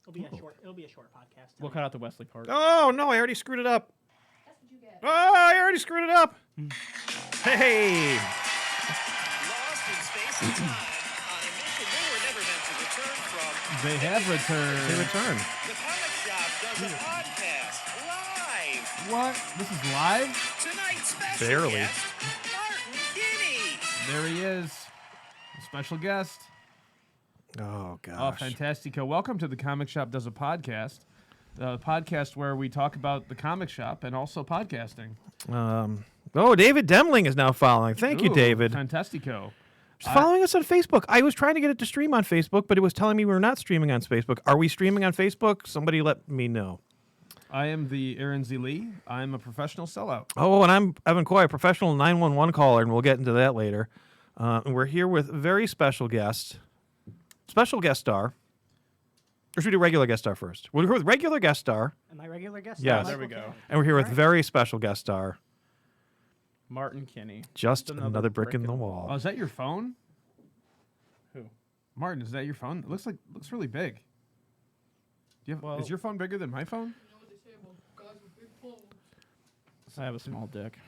It'll be a short. It'll be a short podcast. We'll cut out the Wesley part. Oh, no, I already screwed it up. That's what you get. Oh, I already screwed it up. Hey. Lost in space and time on a mission they were never meant to return from. They have returned. They return. The Comic Shop does a podcast live. What? This is live? Tonight's special Barely. guest, Martin Kinney. There he is. A special guest. Oh, gosh. Oh, fantastico. Welcome to the Comic Shop Does a Podcast. The podcast where we talk about the comic shop and also podcasting. Oh, David Demling is now following. Thank you, Ooh, David. Fantastico. He's following us on Facebook. I was trying to get it to stream on Facebook, but it was telling me we were not streaming on Facebook. Are we streaming on Facebook? Somebody let me know. I am the Aaron Z. Lee. I'm a professional sellout. Oh, and I'm Evan Coy, a professional 911 caller, and we'll get into that later. And we're here with a very special guest. Special guest star. Or should we do regular guest star first? We're here with regular guest star, Am I regular guest? Yes. Michael There we go. Caine? and we're here with Alright. very special guest star, Martin Kinney. just another brick in the wall. Oh, is that your phone? Who? Martin, is that your phone? It looks really big. Do you have, Well- is your phone bigger than my phone? I have a small dick.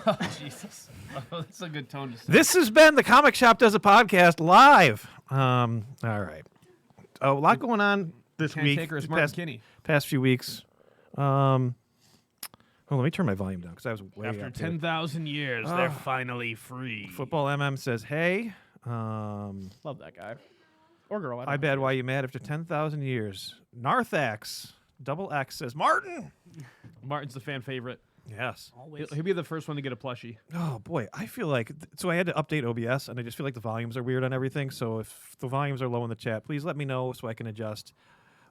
Oh, Jesus. Oh, that's a good tone to say. This has been the Comic Shop Does a Podcast live. All right. A lot going on this Can't week. take her as the Martin past, Kinney. past few weeks. Well, let me turn my volume down because I was way After up here. 10,000 years, they're finally free. Football MM says, hey, Love that guy. Or girl. I bet why you mad after 10,000 years. Narthax, double X says, Martin. Martin's the fan favorite. Yes. Always. He'll be the first one to get a plushie. Oh, boy. I feel like, so I had to update OBS, and I just feel like the volumes are weird on everything. So if the volumes are low in the chat, please let me know so I can adjust.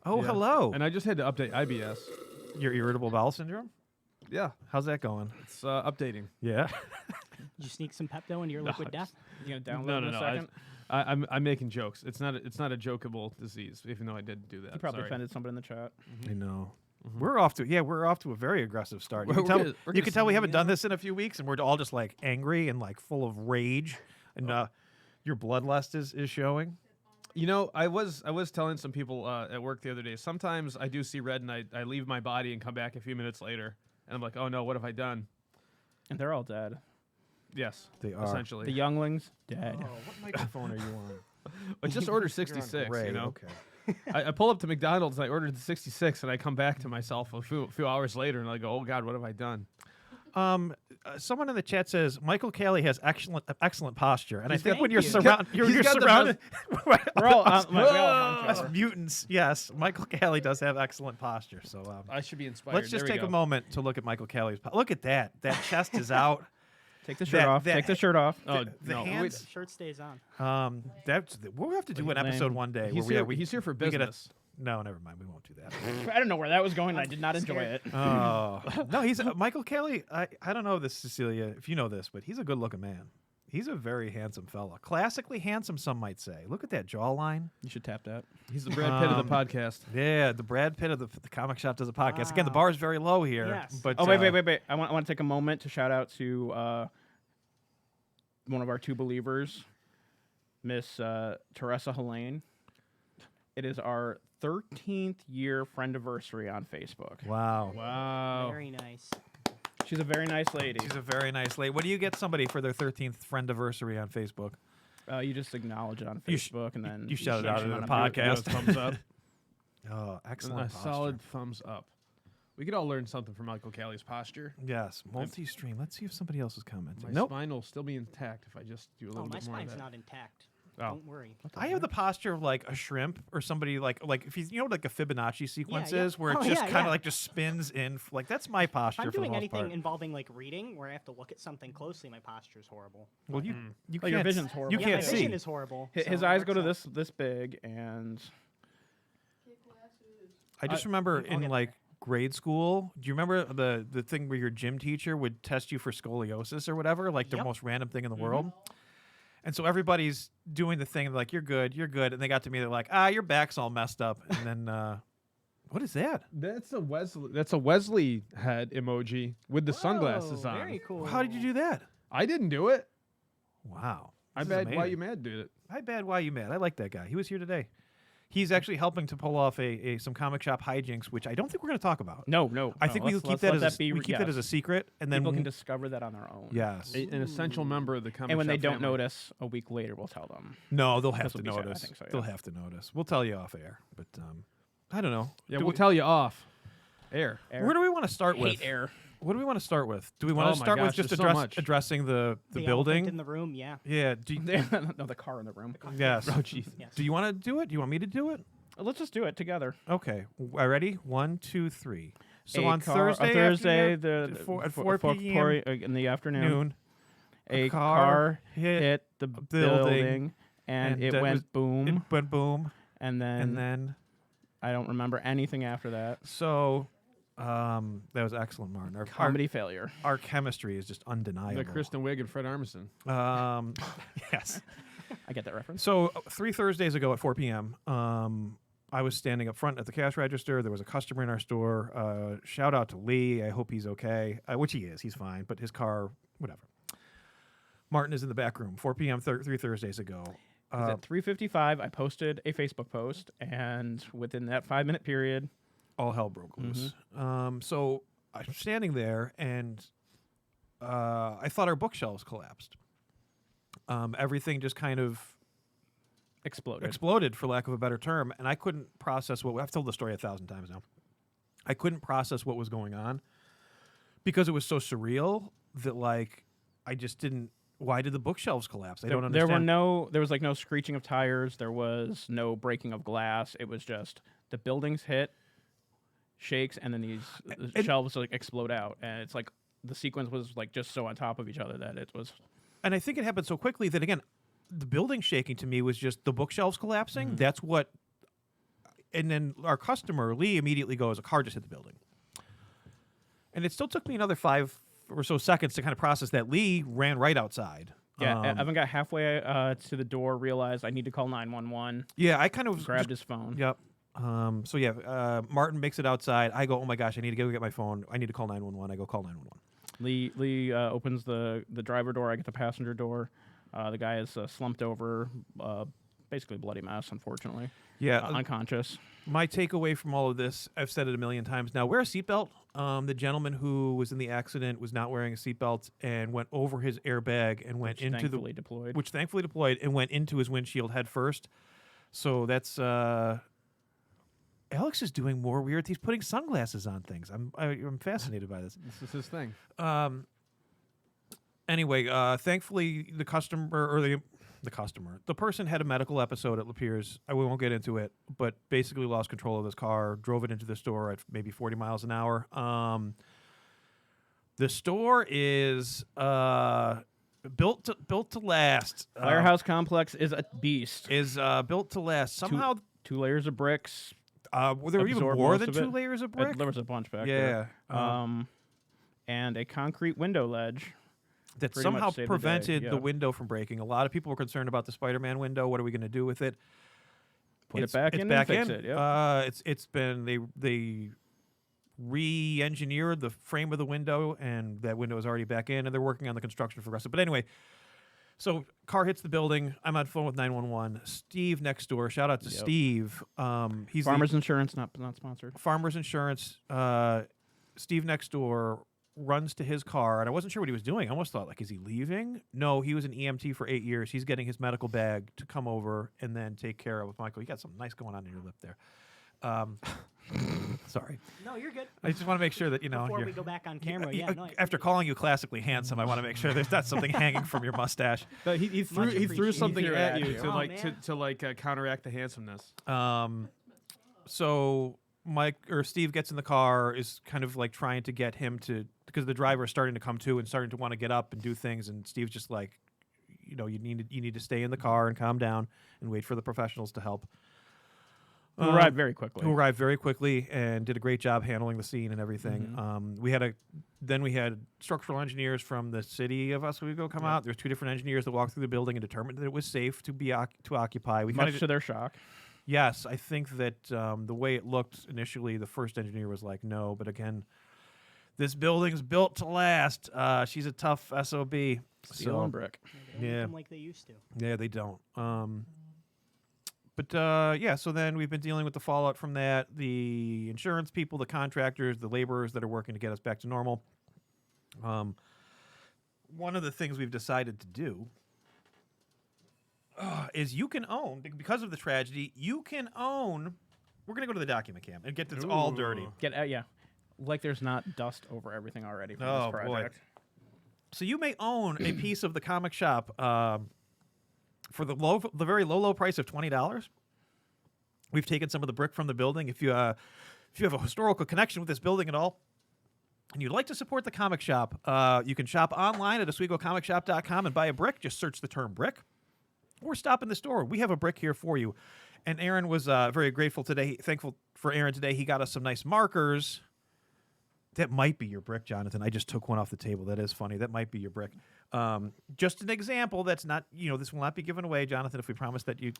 Oh, Yeah. hello. And I just had to update IBS. Your irritable bowel syndrome? Yeah, How's that going? it's updating. Yeah. Did you sneak some Pepto into your liquid death? You gonna download No, in no, a no. second? I'm making jokes. It's not a jokeable disease, even though I did do that. You probably Sorry. offended somebody in the chat. I know. We're off to a very aggressive start. You We're can tell, gonna- we're you gonna can tell we see, haven't done this in a few weeks, and we're all just like angry and like full of rage, and your bloodlust is showing. You know, I was telling some people at work the other day. Sometimes I do see red, and I leave my body and come back a few minutes later, and I'm like, oh no, what have I done? And they're all dead. Yes, They are. essentially. The younglings, dead. Oh, what microphone are you on? I just ordered You're on 66. gray, You know, Okay. I pull up to McDonald's and I ordered the 66, and I come back to myself a few hours later, and I go, oh God, what have I done? Someone in the chat says Michael Cayley has excellent posture, and He's I think got- when you're he's got- surrounded, you're he's got the surrounded. We're all, us, we all have us mutants. Yes, Michael Cayley does have excellent posture. So I should be inspired. let's just There we take a go. moment to look at Michael Cayley's. Look at that. That chest is out. Take the shirt off. Take the shirt off. Oh the no, hands- Shirt stays on. We'll have to do an Lame. episode one day. he's where here. we, He's here for we get a- business. No, never mind. We won't do that. I don't know where that was going. And I did not enjoy Scared. it. Oh no, he's Michael Cayley. I don't know this, Cecilia, if you know this, but he's a good-looking man. He's a very handsome fella, classically handsome, some might say. Look at that jawline. You should tap that. He's the Brad Pitt of the podcast. Yeah, the Brad Pitt of the Comic Shop Does a Podcast. Again, the Wow. bar is very low here. Yes. But Oh wait! I want to take a moment to shout out to one of our two believers, Miss Teresa Helene. It is our 13th year friend anniversary on Facebook. Wow. Wow. Very nice. She's a very nice lady. She's a very nice lady. What do you get somebody for their 13th friend anniversary on Facebook? You just acknowledge it on You sh- Facebook and then you shout it out mention in on the a podcast. Thumbs up. Oh, a excellent. posture. solid thumbs up. We could all learn something from Michael Cayley's posture. Yes, multi-stream. Let's see if somebody else is commenting. My Nope. spine will still be intact if I just do a Oh, little my bit more of spine's that. not intact. Oh. Don't worry. I have the posture of like a shrimp or somebody like if you know like a Fibonacci sequence yeah. is where it Oh, just yeah, kind of yeah. like just spins in. Like that's my posture If I'm for the doing most anything part. involving like reading where I have to look at something closely, my posture is horrible. Well, you Oh, can't. your vision's horrible. You Yeah, can't my see. vision is horrible. His so it eyes go works to out. this big, and I just remember I'll in get like grade school. Do you remember the thing where your gym teacher would test you for scoliosis or whatever, like the Yep. most random thing in the world? And so everybody's doing the thing and like you're good, and they got to me, they're like, your back's all messed up, and then what is that? That's a Wesley head emoji with the sunglasses Whoa, on. Very cool. How did you do that? I didn't do it. Wow. I This is bet why amazing. you mad did it. I bad why you mad. I like that guy. He was here today. He's actually helping to pull off some comic shop hijinks, which I don't think we're going to talk about. No. I think we'll keep that as that as a secret, and then people can discover that on their own. Yes. An essential member of the comic And when they shop don't family. notice, a week later we'll tell them. No, they'll have This to will be sad, I notice. think so, yeah. They'll have to notice. We'll tell you off air, but I don't know. Yeah, Do we'll we- tell you off air. Air. Where do we want to start with? Hate air. What do we want to start with? Do we want Oh to my start with gosh, just there's so much. addressing the The elephant building? in the room, yeah. Yeah. Do you, No, the car in the room. yes. Oh, jeez. Yes. Do you want to do it? Do you want me to do it? Let's just do it together. Okay. Ready? 1, 2, 3. So A on car- Thursday, the at 4 p.m. in the afternoon, noon, a a car car hit the building, and it that went was- boom, it went boom, and and then I don't remember anything after that. so that was excellent, Martin. Comedy failure. Our chemistry is just The undeniable. Kristen Wiig and Fred Armisen. Yes. I get that reference. So 3 Thursdays ago at 4 p.m., I was standing up front at the cash register. There was a customer in our store. Shout out to Lee. I hope he's okay, which he is. He's fine, but his car, whatever. Martin is in the back room. 4 p.m. 3 Thursdays ago. At 3:55, I posted a Facebook post, and within that 5-minute period, All hell broke loose. So I'm standing there, and I thought our bookshelves collapsed. Everything just kind of exploded, for lack of a better term, and I couldn't process what I've told the story 1,000 times now. I couldn't process what was going on because it was so surreal that like I just didn't. Why did the bookshelves collapse? I don't understand. There was like no screeching of tires. There was no breaking of glass. It was just the buildings hit, shakes, and then these shelves like explode out, and it's like the sequence was like just so on top of each other that it was. And I think it happened so quickly that again, the building shaking to me was just the bookshelves collapsing. Mm-hmm. That's what. And then our customer Lee immediately goes, "A car just hit the building." And it still took me another 5 or so seconds to kind of process that. Lee ran right outside. Yeah, Evan got halfway to the door, realized I need to call 911, Yeah, I kind of grabbed his phone. Yep. So yeah, Martin makes it outside. I go, oh my gosh, I need to go get my phone. I need to call 911. I go call 911. Lee opens the driver door. I get the passenger door. The guy is slumped over, basically a bloody mess, unfortunately. Yeah. Unconscious. My takeaway from all of this, I've said it a million times now, wear a seatbelt. The gentleman who was in the accident was not wearing a seatbelt and went over his airbag and went into thankfully deployed. which thankfully deployed and went into his windshield head first. So that's Alex is doing more weird. He's putting sunglasses on things. I'm fascinated by this. This is his thing. Anyway, thankfully the customer or the person had a medical episode at Lapierre's. We won't get into it, but basically lost control of this car, drove it into the store at maybe 40 miles an hour. The store is built to last. Firehouse Complex is a beast. Is built to last. Somehow, Two layers of bricks. were there even absorb more most than of 2 it. layers of brick? There was a bunch back Yeah. there. And a concrete window ledge. That pretty much somehow saved the day, prevented yeah. the window from breaking. A lot of people were concerned about the Spider-Man window. What are we going to do with it? Put it back in and fix it. Yep. It's been they re-engineered the frame of the window, and that window is already back in, and they're working on the construction for the rest of it. But anyway, so car hits the building. I'm on phone with 911. Steve next door. Shout out to Yep. Steve. He's the Farmers Insurance, not sponsored. Farmers Insurance. Steve next door runs to his car, and I wasn't sure what he was doing. I almost thought, like, is he leaving? No, he was an EMT for 8 years. He's getting his medical bag to come over and then take care of Michael. You got something nice going on in your lip there. Sorry. No, you're good. I just want to make sure that, Before you're, we go back on camera, yeah. No, after calling you classically handsome, I want to make sure there's not something hanging from your mustache. But he threw appreciated. something He threw at it you at to you. Oh, like man. to counteract the handsomeness. So Steve gets in the car, is kind of like trying to get him to, because the driver is starting to come to and starting to want to get up and do things, and Steve's just like, you need to stay in the car and calm down and wait for the professionals to help. Who arrived very quickly. Who arrived very quickly and did a great job handling the scene and everything. Mm-hmm. We had structural engineers from the city of Oswego come out. There's 2 different engineers that walked through the building and determined that it was safe to be to occupy. We Much to their shock. Yes, I think that the way it looked initially, the first engineer was like, no, but again, this building's built to last. She's a tough SOB. Steel and brick. They don't Yeah. make them like they used to. Yeah, they don't. But yeah, so then we've been dealing with the fallout from that, the insurance people, the contractors, the laborers that are working to get us back to normal. One of the things we've decided to do is you can own, because of the tragedy, you can own. We're going to go to the document cam and get this all dirty. Get yeah, like there's not dust over everything already for Oh, this boy. project. So you may own a piece of the comic shop for the very low price of $20. We've taken some of the brick from the building. If you have a historical connection with this building at all, and you'd like to support the comic shop, you can shop online at OswegoComicShop.com and buy a brick. Just search the term brick, or stop in the store. We have a brick here for you. And Aaron was very grateful today. Thankful for Aaron today. He got us some nice markers. That might be your brick, Jonathan. I just took one off the table. That is funny. That might be your brick. Just an example. That's not, this will not be given away, Jonathan. If we promise that your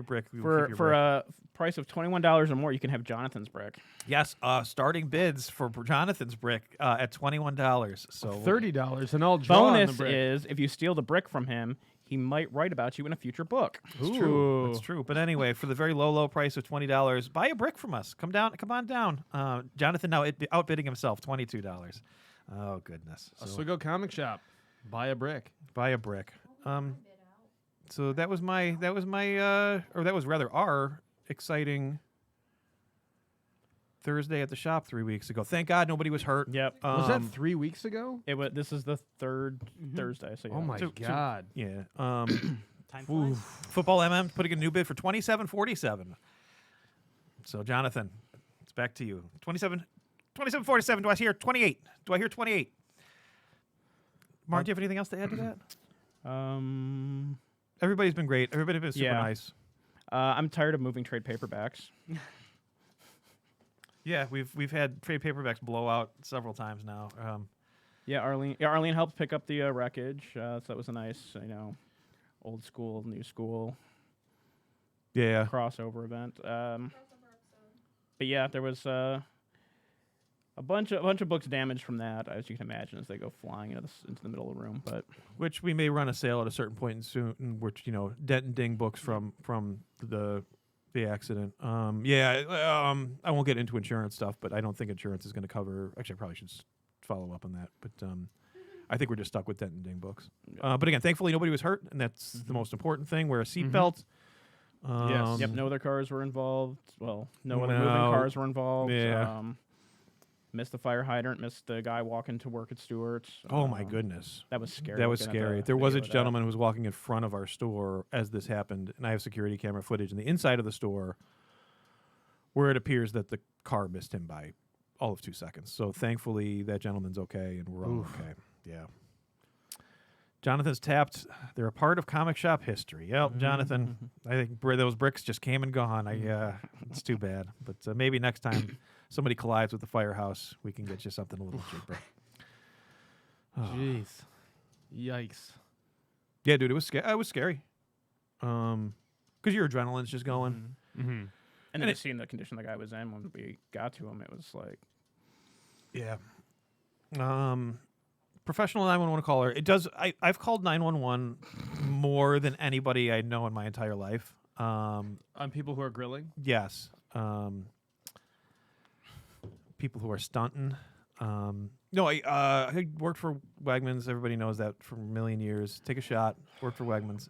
brick, we will keep your For brick. a price of $21 or more, you can have Jonathan's brick. Yes, starting bids for Jonathan's brick at $21. So $30, and I'll draw on the Bonus brick. is if you steal the brick from him, he might write about you in a future book. It's true. It's true. But anyway, for the very low price of $20, buy a brick from us. Come on down. Jonathan now outbidding himself, $22. Oh goodness. So Oswego Comic Shop. Buy a brick. buy a brick. So that was our exciting Thursday at the shop 3 weeks ago. Thank God nobody was hurt. Yep. Was that 3 weeks ago? This is the third Thursday. So yeah. Oh my So- God. Yeah. Time flies. Football MM putting a new bid for $27.47. So Jonathan, it's back to you. $27.47. Do I hear 28? Do I hear 28? Mark, do you have anything else to add to that? Everybody's been great. Everybody's been super Yeah. nice. I'm tired of moving trade paperbacks. Yeah, we've had trade paperbacks blow out several times now. Yeah, Arlene helped pick up the wreckage, so that was a nice, old school, new school Yeah. crossover event. But yeah, there was a bunch of books damaged from that, as you can imagine, as they go flying into the middle of the room. But Which we may run a sale at a certain point soon, which, dent and ding books from the accident. I won't get into insurance stuff, but I don't think insurance is going to cover. Actually, I probably should follow up on that. But I think we're just stuck with dent and ding books. But again, thankfully nobody was hurt, and that's the most important thing. Wear a seatbelt. Yes. yep, no other cars were involved. Well, no other No. moving cars were involved. Yeah. Missed the fire hydrant. Missed the guy walking to work at Stewart's. Oh my goodness. That was scary. That was looking at scary. the There was a video of that. gentleman who was walking in front of our store as this happened, and I have security camera footage in the inside of the store where it appears that the car missed him by all of 2 seconds. So thankfully that gentleman's okay, and we're all okay. Yeah. Jonathan's tapped. They're a part of comic shop history. Yep, Jonathan. I think those bricks just came and gone. It's too bad, but maybe next time somebody collides with the firehouse, we can get you something a little cheaper. Jeez. Yikes. Yeah, dude, it was scary. Because your adrenaline's just going. Mm-hmm. And then just seeing the condition the guy was in when we got to him, it was like, Yeah. Professional 911 caller. It does. I've called 911 more than anybody I know in my entire life. On people who are grilling? Yes. People who are stunting. No, I worked for Wegmans. Everybody knows that for a million years. Take a shot. Worked for Wegmans.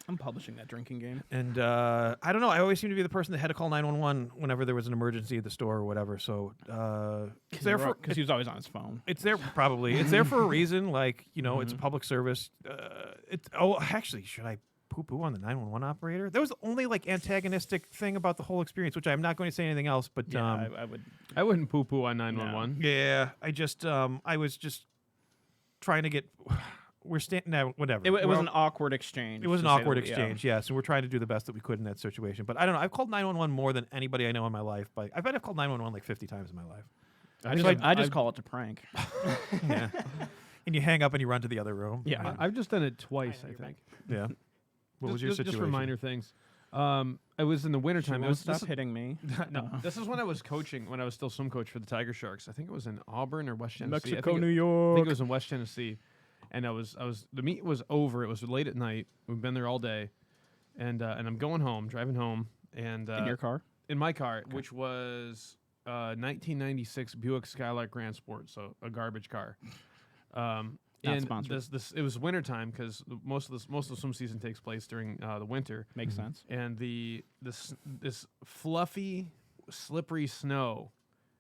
I'm publishing that drinking game. And I don't know. I always seem to be the person that had to call 911 whenever there was an emergency at the store or whatever. So it's there for Because he was always on his phone. It's there probably. It's there for a reason. Like it's a public service. Actually, should I poo-poo on the 911 operator? That was the only antagonistic thing about the whole experience, which I'm not going to say anything else. But Yeah, I would. I wouldn't poo-poo on 911. yeah, I was just trying to get. We're standing now. Whatever. It was Well, an awkward exchange. It was an to say awkward the least, exchange, yes, and we're trying to do the best that we could in that situation. But I don't know. I've called 911 more than anybody I know in my life. But I bet I've called 911 like 50 times in my life. I just call it to prank. Yeah. And you hang up and you run to the other room. Yeah. I've just done it twice, I you're think. Yeah. What was your Just situation? for minor things. It was in the wintertime. It was Stop hitting me. no, this is when I was coaching, when I was still swim coach for the Tiger Sharks. I think it was in Auburn or West Tennessee. I Mexico, think New I York. think it was in West Tennessee. and the meet was over. It was late at night. We've been there all day, and I'm going home, driving home, and In your car? in my car, which was 1996 Buick Skylark Grand Sport, so a garbage car. And sponsored. it was wintertime because most of the swim season takes place during the winter, Makes sense. and this fluffy, slippery snow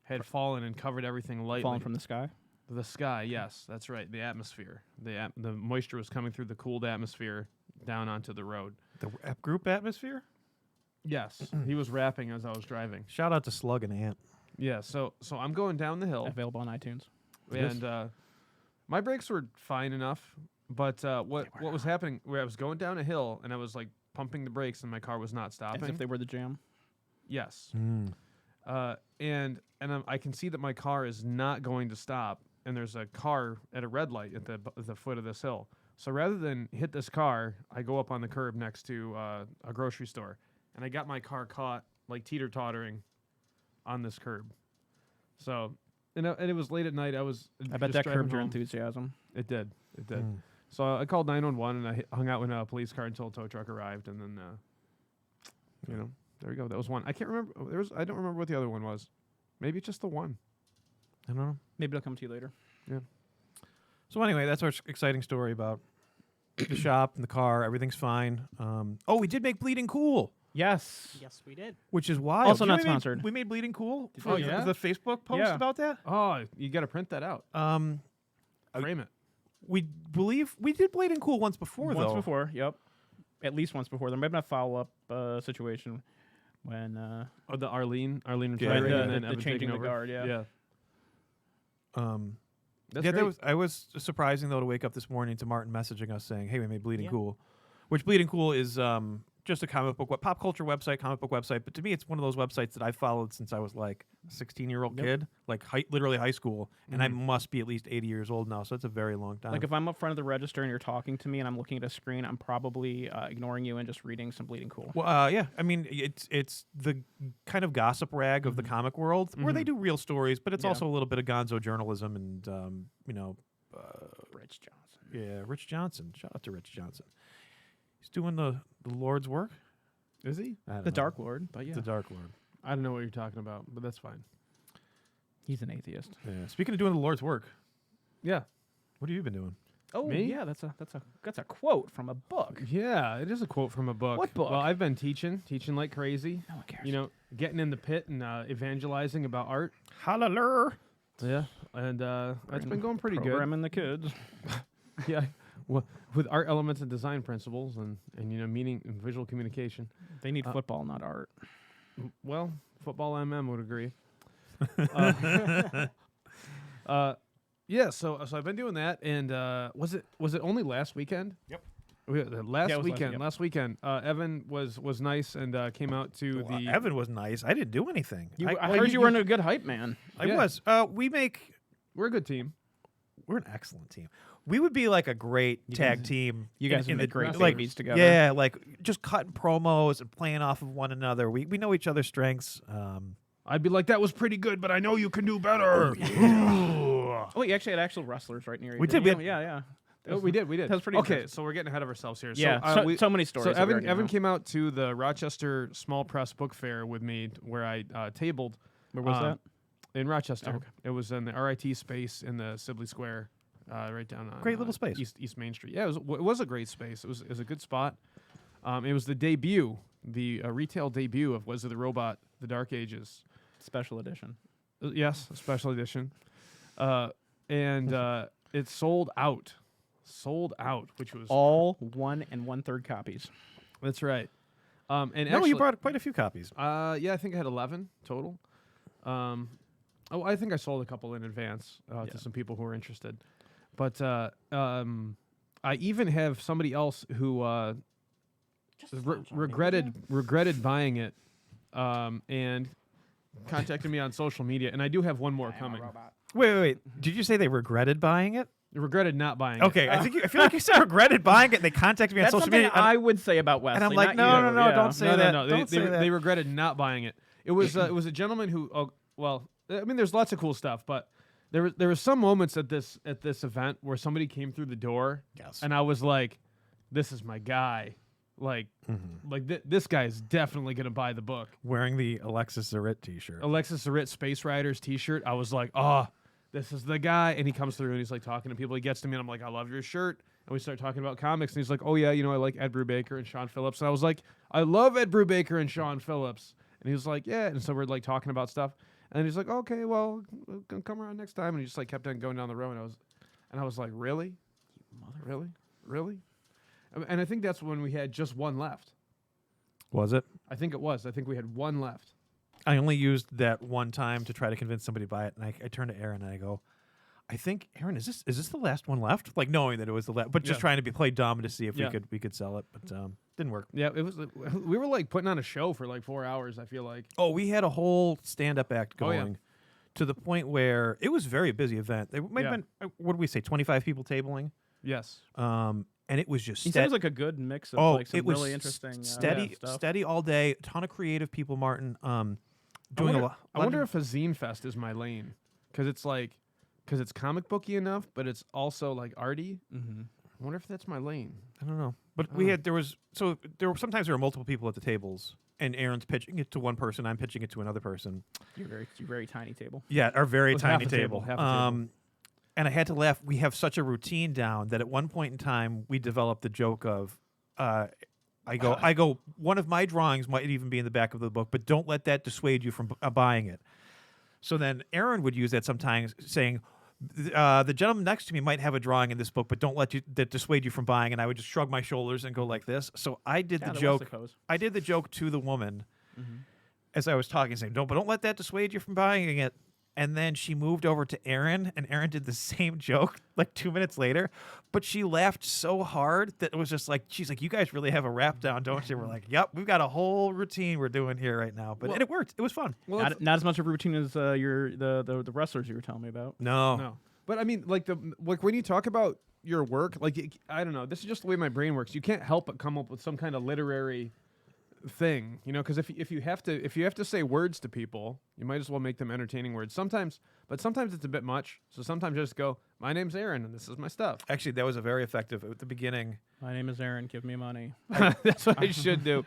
had fallen and covered everything lightly. Falling from the sky? The sky, yes, that's right. The atmosphere, the moisture was coming through the cooled atmosphere down onto the road. The rap group atmosphere. Yes, he was rapping as I was driving. Shout out to Slug and Ant. Yeah, so I'm going down the hill, Available on iTunes. and my brakes were fine enough, but what was happening? Where I was going down a hill and I was like pumping the brakes, and my car was not As stopping. if they were the jam. Yes, and I can see that my car is not going to stop, and there's a car at a red light at the foot of this hill. So rather than hit this car, I go up on the curb next to a grocery store, and I got my car caught like teeter-tottering on this curb. So, and it was late at night. I bet just that driving curbed your home. enthusiasm. It did. So I called 911 and I hung out in a police car until a tow truck arrived, and then there we go. That was one. I can't remember. I don't remember what the other one was. Maybe it's just the one. I don't know. Maybe it'll come to you later. Yeah. So anyway, that's our exciting story about the shop and the car. Everything's fine. Oh, we did make Bleeding Cool, Yes, we did. which is wild. Also Did not we make- sponsored. We made Bleeding Cool. you? For Oh, yeah? the Facebook post Yeah. about that. Oh, you got to print that out. Frame it. We believe we did Bleeding Cool once before, Once though. before, yep. At least once before. There may have been a follow-up situation when Oh, the Arlene Yeah. retiring, the- and then the Evan changing taking the over. guard, yeah. Yeah. That's Yeah, great. I was surprising though to wake up this morning to Martin messaging us saying, "Hey, we made Bleeding Yeah. Cool," which Bleeding Cool is just a comic book, pop culture website, comic book website. But to me, it's one of those websites that I followed since I was like a 16-year-old kid, like literally high school, and I must be at least 80 years old now. So it's a very long time. like if I'm up front of the register and you're talking to me and I'm looking at a screen, I'm probably ignoring you and just reading some Bleeding Cool. Well, yeah, I mean, it's the kind of gossip rag of the comic world where they do real stories, but it's Yeah. also a little bit of gonzo journalism and Rich Johnson. yeah, Rich Johnson. Shout out to Rich Johnson. He's doing the Lord's work. Is he? I don't The know. Dark Lord, but yeah. The Dark Lord. I don't know what you're talking about, but that's fine. He's an atheist. Yeah. Speaking of doing the Lord's work, Yeah. what have you been doing? Oh, Me? yeah, that's a quote from a book. Yeah, it is a quote from a book. What book? Well, I've been teaching like crazy. No one cares. You know, getting in the pit and evangelizing about art. Hallelujah. Yeah, and that's been going pretty good. Programming the kids. Yeah, well, with art elements and design principles and meaning and visual communication. They need football, not art. Well, football MM would agree. Yeah, so I've been doing that, and was it only last weekend? Yep. Last Yeah, it was last weekend. weekend. Last weekend, Evan was nice and came out to Well, the. Evan was nice. I didn't do anything. I well, heard you were in a good hype, man. I Yeah. was. We're a good team. We're an excellent team. We would be like a great tag team. You guys in would make great like, babies together. Yeah, like just cutting promos and playing off of one another. We know each other's strengths. I'd be like, that was pretty good, but I know you can do better. Oh, you actually had actual wrestlers right near you. We did, didn't we you? Yeah. Oh, we did. That was pretty Okay, impressive. so we're getting ahead of ourselves here. Yeah, So, so many stories So that we already Evan know. came out to the Rochester Small Press Book Fair with me, where I tabled. Where was that? In Rochester. Oh, okay. It was in the RIT space in the Sibley Square, right down on Great little space. East Main Street. Yeah, it was a great space. It was a good spot. It was the debut, the retail debut of Was It the Robot: The Dark Ages. Special edition. Yes, a special edition. And it sold out. Which was All 1 1/3 copies. that's right. And no, actually, you brought quite a few copies. yeah, I think I had 11 total. I think I sold a couple in advance to some people who were interested. But I even have somebody else who regretted buying it and contacted me on social media. And I do have one more coming. Wait. Did you say they regretted buying it? Regretted not buying it. Okay, I feel like you said regretted buying it. And they contacted me on That's social something media. I would say about Wesley. and I'm like, not no, you. no, Yeah. don't say that. No. Don't say that. They regretted not buying it. It was a gentleman who, I mean, there's lots of cool stuff, but there was some moments at this event where somebody came through the door, Yes. and I was like, "This is my guy." Like, this guy is definitely gonna buy the book. Wearing the Alexis Zarit T-shirt. Alexis Zarit Space Riders T-shirt. I was like, "Oh, this is the guy." And he comes through and he's like talking to people. He gets to me and I'm like, "I love your shirt." And we start talking about comics. And he's like, "Oh yeah, you know, I like Ed Brubaker and Sean Phillips." And I was like, "I love Ed Brubaker and Sean Phillips." And he was like, "Yeah." And so we're like talking about stuff. And he's like, "Okay, well, come around next time." And he just like kept on going down the road. And I was like, "Really, really?" And I think that's when we had just one left. Was it? I think it was. I think we had one left. I only used that one time to try to convince somebody to buy it, and I turned to Aaron and I go, "I think, Aaron, is this the last one left?" Like knowing that it was the last, but just Yeah. trying to play dumb to see if Yeah. we could sell it, but didn't work. Yeah, it was. We were like putting on a show for like 4 hours. I feel like. Oh, we had a whole stand-up act Oh, yeah. going to the point where it was a very busy event. There might Yeah. have been, what did we say, 25 people tabling, Yes. and it was just He seems like a good mix of like some it was really interesting steady, stuff. steady all day. A ton of creative people, Martin. Doing a lot. I wonder if a zine fest is my lane, because it's comic booky enough, but it's also like arty. Mm-hmm. I wonder if that's my lane. I don't know, but Oh. there were sometimes there were multiple people at the tables, and Aaron's pitching it to one person, I'm pitching it to another person. You're very tiny table. Yeah, our very With half tiny a table, table. half a table. And I had to laugh. We have such a routine down that at one point in time we developed the joke of, I go. One of my drawings might even be in the back of the book, but don't let that dissuade you from buying it. So then Aaron would use that sometimes, saying, "The gentleman next to me might have a drawing in this book, but don't let that dissuade you from buying." And I would just shrug my shoulders and go like this. So I did the joke. I did the joke to the woman as I was talking, saying, "Don't let that dissuade you from buying it." And then she moved over to Aaron, and Aaron did the same joke like 2 minutes later. But she laughed so hard that it was just like, she's like, "You guys really have a rap down, don't you?" We're like, "Yep, we've got a whole routine we're doing here right now." But and it worked. It was fun. Well, Not as much of a routine as the wrestlers you were telling me about. no, but I mean, like when you talk about your work, like I don't know, this is just the way my brain works. You can't help but come up with some kind of literary thing, you know, because if you have to say words to people, you might as well make them entertaining words. Sometimes it's a bit much. So sometimes I just go, "My name's Aaron, and this is my stuff." Actually, that was a very effective at the beginning. My name is Aaron. Give me money. That's what I should do.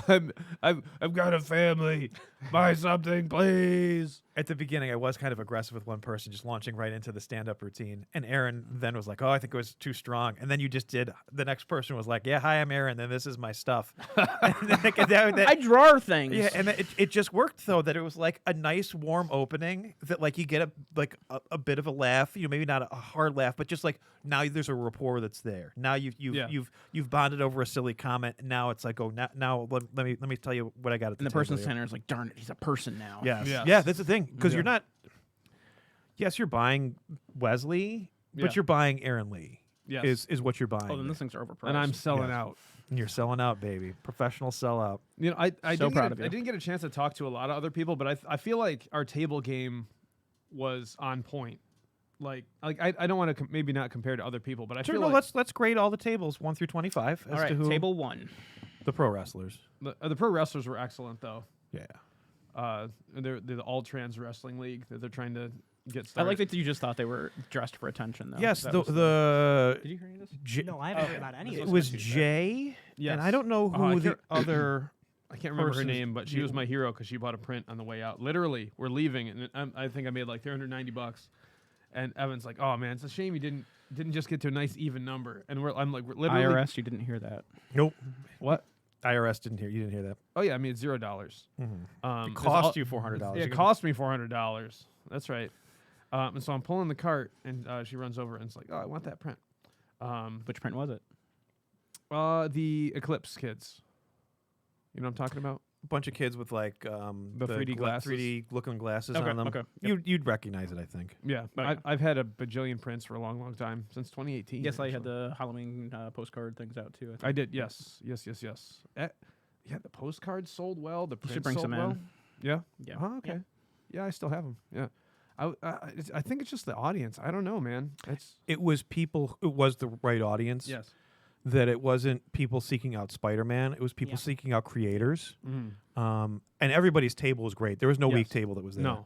I've got a family. Buy something, please. At the beginning, I was kind of aggressive with one person, just launching right into the stand-up routine. And Aaron then was like, "Oh, I think it was too strong." And then you just did. The next person was like, "Yeah, hi, I'm Aaron. Then this is my stuff." I draw things. Yeah, and it just worked though. That it was like a nice warm opening that like you get a bit of a laugh. You know, maybe not a hard laugh, but just like now there's a rapport that's there. Now you've bonded over a silly comment. And now it's like, oh, now let me tell you what I got at the And the table person here. standing there is like, "Darn it, he's a person now." Yes. Yes. Yeah, that's the thing. Because Yeah. you're not. Yes, you're buying Wesley, Yeah. but you're buying Aaron Lee. Yes. Is what you're buying. Oh, then those things are overpriced. And I'm selling Yes. out. And you're selling out, baby. Professional sellout. You know, I So didn't proud get of I you. didn't get a chance to talk to a lot of other people, but I feel like our table game was on point. Like I don't want to maybe not compare to other people, but I Sure, feel no, like let's grade all the tables 1 through 25 as All right, to who table 1. the pro wrestlers. the pro wrestlers were excellent though. Yeah. They're the All Trans Wrestling League that they're trying to get I started. like that you just thought they were dressed for attention, though. Yes, That the was the Did you hear any of this? J- No, I haven't heard about any of it this. was Jay, Yes. and I don't know Oh, I who the can't- other. I can't remember her person's name, but she was my hero because she bought a print on the way out. Literally, we're leaving, and I think I made like $390. And Evan's like, "Oh man, it's a shame you didn't just get to a nice even number." And we're literally IRS, you didn't hear that. Nope. What? IRS didn't hear. You didn't hear that. Oh yeah, I mean it's $0. It There's cost you $400. Yeah, it cost me $400. That's right. And so I'm pulling the cart, and she runs over and it's like, "Oh, I want that print." Which print was it? The Eclipse kids. You know what I'm talking about? A bunch of kids with like the 3D glasses. 3D looking glasses Okay, on them. okay. You'd recognize it, I think. Yeah, Okay. I've had a bajillion prints for a long time since 2018. Yes, I had actually. the Halloween postcard things out too. I did. Yes. Yeah, the postcards sold well. The You should prints bring sold some well. in. Yeah. Yeah. Oh, okay. Yeah, I still have them. Yeah. I think it's just the audience. I don't know, man. It's It was people. It was the right audience. yes. That it wasn't people seeking out Spider-Man. It was people Yeah. seeking out creators. Mm. And everybody's table was great. There was no weak Yes. table that was there. No.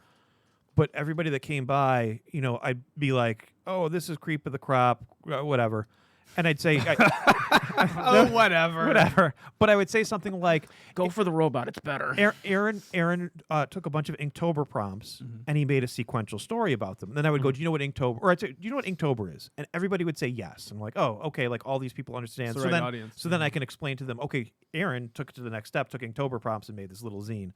But everybody that came by, you know, I'd be like, "Oh, this is creep of the crop, whatever," and I'd say, Oh, whatever. "Whatever." But I would say something like, Go for the robot. It's better. Aaron took a bunch of Inktober prompts and he made a sequential story about them. Then I would go, "Do you know what Inktober?" Or I'd say, "Do you know what Inktober is?" And everybody would say yes. I'm like, "Oh, okay." Like all these people understand. It's the so right then, audience. so then I can explain to them. Okay, Aaron took it to the next step, took Inktober prompts and made this little zine.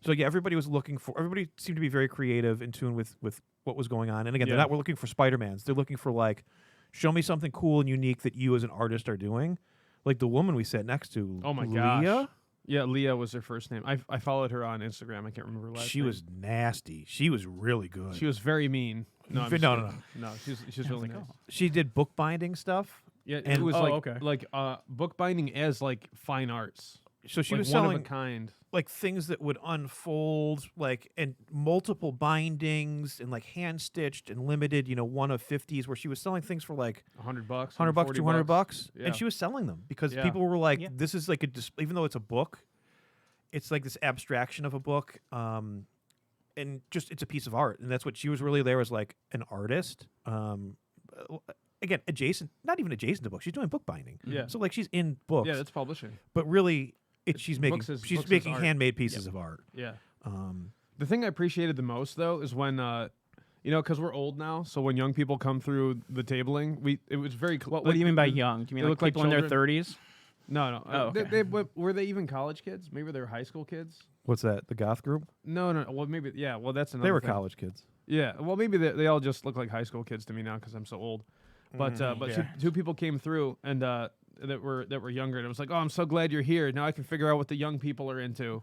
So yeah, everybody was looking for. Everybody seemed to be very creative, in tune with what was going on. And again, Yeah. they're not. We're looking for Spider-Mans. They're looking for like, show me something cool and unique that you as an artist are doing. Like the woman we sat next to. Oh my Leah, gosh. Yeah, Leah was her first name. I followed her on Instagram. I can't remember her last She name. was nasty. She was really good. She was very mean. No, I'm No, just no, kidding. No, she's really nice. She did bookbinding stuff. Yeah, it And- was Oh, okay. like bookbinding as like fine arts. So she like was one selling of a kind. like things that would unfold, like, and multiple bindings and like hand stitched and limited. You know, one of 50s where she was selling things for like $100, $100, $140, $200, Yeah. and she was selling them because Yeah. people were like, Yeah. "This is like a even though it's a book, it's like this abstraction of a book, and just it's a piece of art." And that's what she was really there as, like an artist. Again, adjacent, not even adjacent to books. She's doing bookbinding. Yeah. So like she's in books, Yeah, that's publishing. but really, she's making books is making art. handmade pieces of art. Yeah. Um, The thing I appreciated the most though is when you know, because we're old now, so when young people come through the tabling, it was very. What do you mean by young? Do you they mean like look like people in their children. 30s? No, no. Oh, okay. Were they even college kids? Maybe they were high school kids. what's that? The goth group? No, no. Well, maybe. Yeah. Well, that's another. They were thing. college kids. Yeah. Well, maybe they all just look like high school kids to me now because I'm so old. But yeah. two people came through and that were younger, and I was like, "Oh, I'm so glad you're here. Now I can figure out what the young people are into."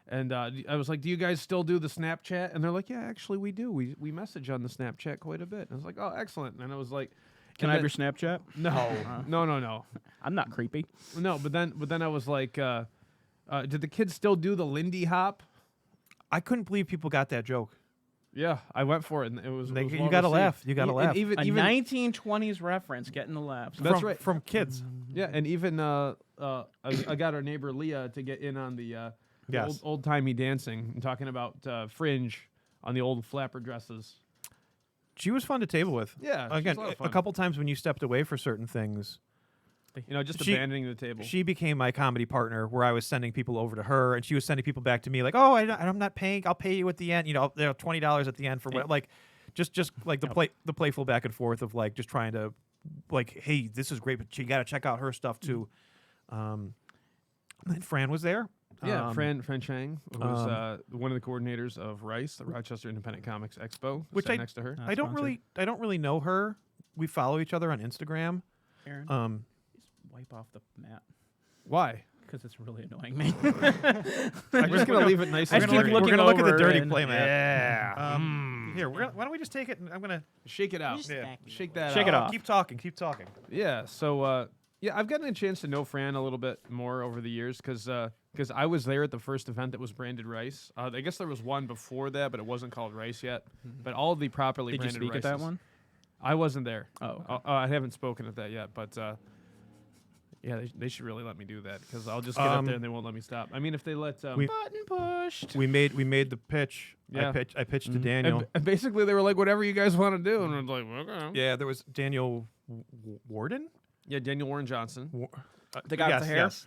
And I was like, "Do you guys still do the Snapchat?" And they're like, "Yeah, actually, we do. We message on the Snapchat quite a bit." And I was like, "Oh, excellent." And I was like, Can I have your Snapchat? No. I'm not creepy. No, but then I was like, did the kids still do the Lindy Hop? I couldn't believe people got that joke. Yeah, I went for it, and it was. They- it was you well gotta received. laugh. You gotta And laugh. Even, A even 1920s reference, getting the laughs. That's from, right. From kids. yeah, and even I got our neighbor Leah to get in on the Yes. old timey dancing and talking about fringe on the old flapper dresses. She was fun to table with. Yeah, she was Again, a lot of a fun. couple times when you stepped away for certain things, You know, just She- abandoning the table. she became my comedy partner where I was sending people over to her and she was sending people back to me like, "Oh, I'm not paying. I'll pay you at the end. You know, there are $20 at the end for what?" Like, just like the playful back and forth of like just trying to like, "Hey, this is great, but you got to check out her stuff too." And then Fran was there. yeah, Um, Fran Chang was one of the coordinators of Rice, the Rochester Independent Comics Expo. Which Sat I- next to her. I don't really know her. We follow each other on Instagram. Aaron, just wipe off the mat Why? because it's really annoying me. I'm just gonna leave it nice I and just keep dirty. looking We're gonna look at the over dirty and- playmat. Yeah. Here, why don't we just take it? And I'm gonna Shake it out. Just stack it Shake away. that Shake out. it off. Keep talking. Keep talking. Yeah. So yeah, I've gotten a chance to know Fran a little bit more over the years because I was there at the first event that was branded Rice. I guess there was one before that, but it wasn't called Rice yet. But all of the properly Did you branded speak at that Rices- one? I wasn't there. Oh, okay. I haven't spoken at that yet, but yeah, they should really let me do that because I'll just get up there and they won't let me stop. I mean, if they let we- Button pushed. We made the pitch. Yeah. I pitched to Daniel. and basically they were like, whatever you guys want to do, and I was like, okay. Yeah, there was Daniel Warden. Yeah, Daniel Warren Johnson. The guy with the hair? Yes.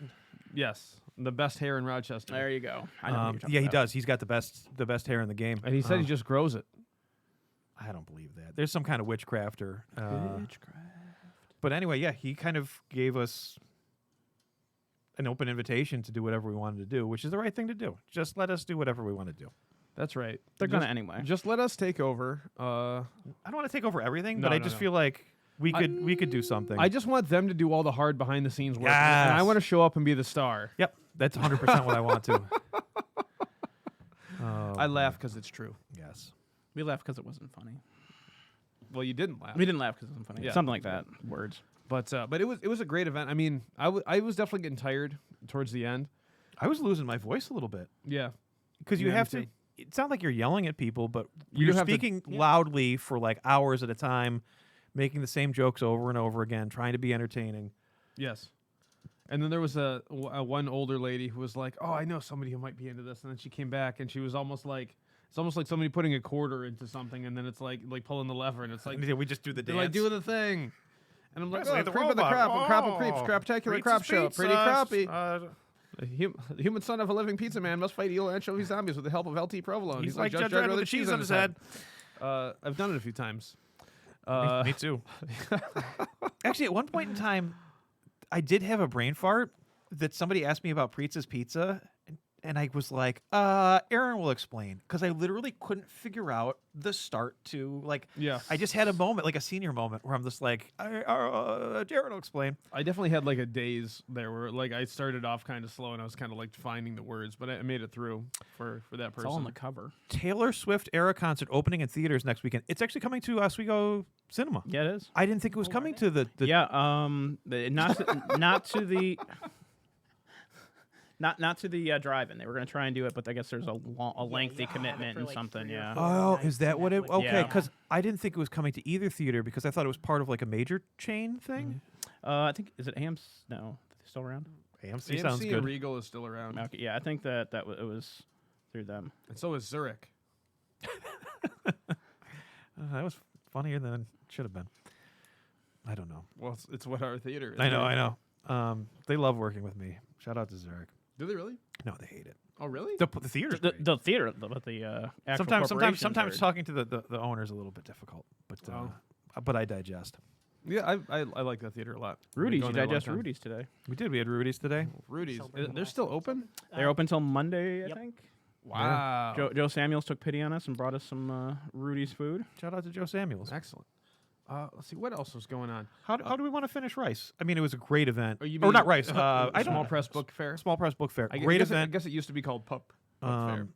Yes, the best hair in Rochester. There you go. I know what you're talking Yeah, he about. does. He's got the best hair in the game. And he said he just grows it. I don't believe that. There's some kind of witchcrafter. But anyway, yeah, he kind of gave us an open invitation to do whatever we wanted to do, which is the right thing to do. Just let us do whatever we want to do. That's right. They're Just- gonna anyway. Just let us take over. I don't want to take over everything, No, but I no, just no. feel like we could do something. I just want them to do all the hard behind the scenes work, and I Yes. want to show up and be the star. Yep, that's 100% what I want to. I laugh because it's true. Yes. We laughed because it wasn't funny. Well, you didn't laugh, We didn't laugh because it wasn't funny. Yeah. Something like that. Words. but it was a great event. I mean, I was definitely getting tired towards the end. I was losing my voice a little bit Yeah, because you Yeah, me have to. too. It's not like you're yelling at people, but You you're have to- speaking loudly for like hours at a time, making the same jokes over and over again, trying to be entertaining. yes. And then there was a one older lady who was like, "Oh, I know somebody who might be into this," and then she came back and she was almost like It's almost like somebody putting a quarter into something, and then it's like pulling the lever, and it's like Yeah, we just do the they're dance. like doing the thing. And I'm like, It's oh, like the the creep of the robot. crop, and crop of creeps, Oh, craptacular crop Pizza's show, pretty pizza. crappy. The human son of a living pizza man must fight evil anchovy zombies with the help of LT Provolone. He's like Judge Dredd with the cheese on his head. I've done it a few times. Me too. Actually, at one point in time, I did have a brain fart that somebody asked me about Pizza's Pizza, and I was like, Aaron will explain, because I literally couldn't figure out the start to, like, Yeah. I just had a moment, like a senior moment, where I'm just like, Aaron will explain. I definitely had like a daze there where like I started off kind of slow and I was kind of like finding the words, but I made it through for that It's person. all on the cover. Taylor Swift era concert opening in theaters next weekend. It's actually coming to Oswego Cinema. Yeah, it is. I didn't think it was Oh, are coming they? to the Yeah, not to the not to the drive-in. They were going to try and do it, but I guess there's a lengthy you have to have it commitment for, and like, something. 3 or Yeah. 4 Oh, nights, is that and what it? that's what- Okay, Yeah. because I didn't think it was coming to either theater because I thought it was part of like a major chain thing. I think is it AMC? No, are they still around? AMC AMC sounds and good. Regal is still around, Okay, yeah, I think that it was through them. and so is Zurich. That was funnier than it should have been. I don't know. Well, it's what our theater is. I know. right? I know. They love working with me. Shout out to Zurich. Do they really? No, they hate it. Oh, really? The theater. The theater, but the actual corporations Sometimes are- talking to the owner is a little bit difficult, but I digest. Yeah, I like that theater a lot. I've been Rudy's. going You there a long digest time. Rudy's today. We did. We had Rudy's today. Rudy's. Celebrating the They're last still episode. open? They're open till Monday, I Yep. think. Wow. Joe Samuels took pity on us and brought us some Rudy's food. Shout out to Joe Samuels. Excellent. Let's see what else was going on. How do we want to finish Rice? I mean, it was a great event. Oh, you or mean, not Rice. I Small don't. Press Book Fair. Small Press Book Fair. I Great guess event. I guess it used to be called Pub Fair. Um,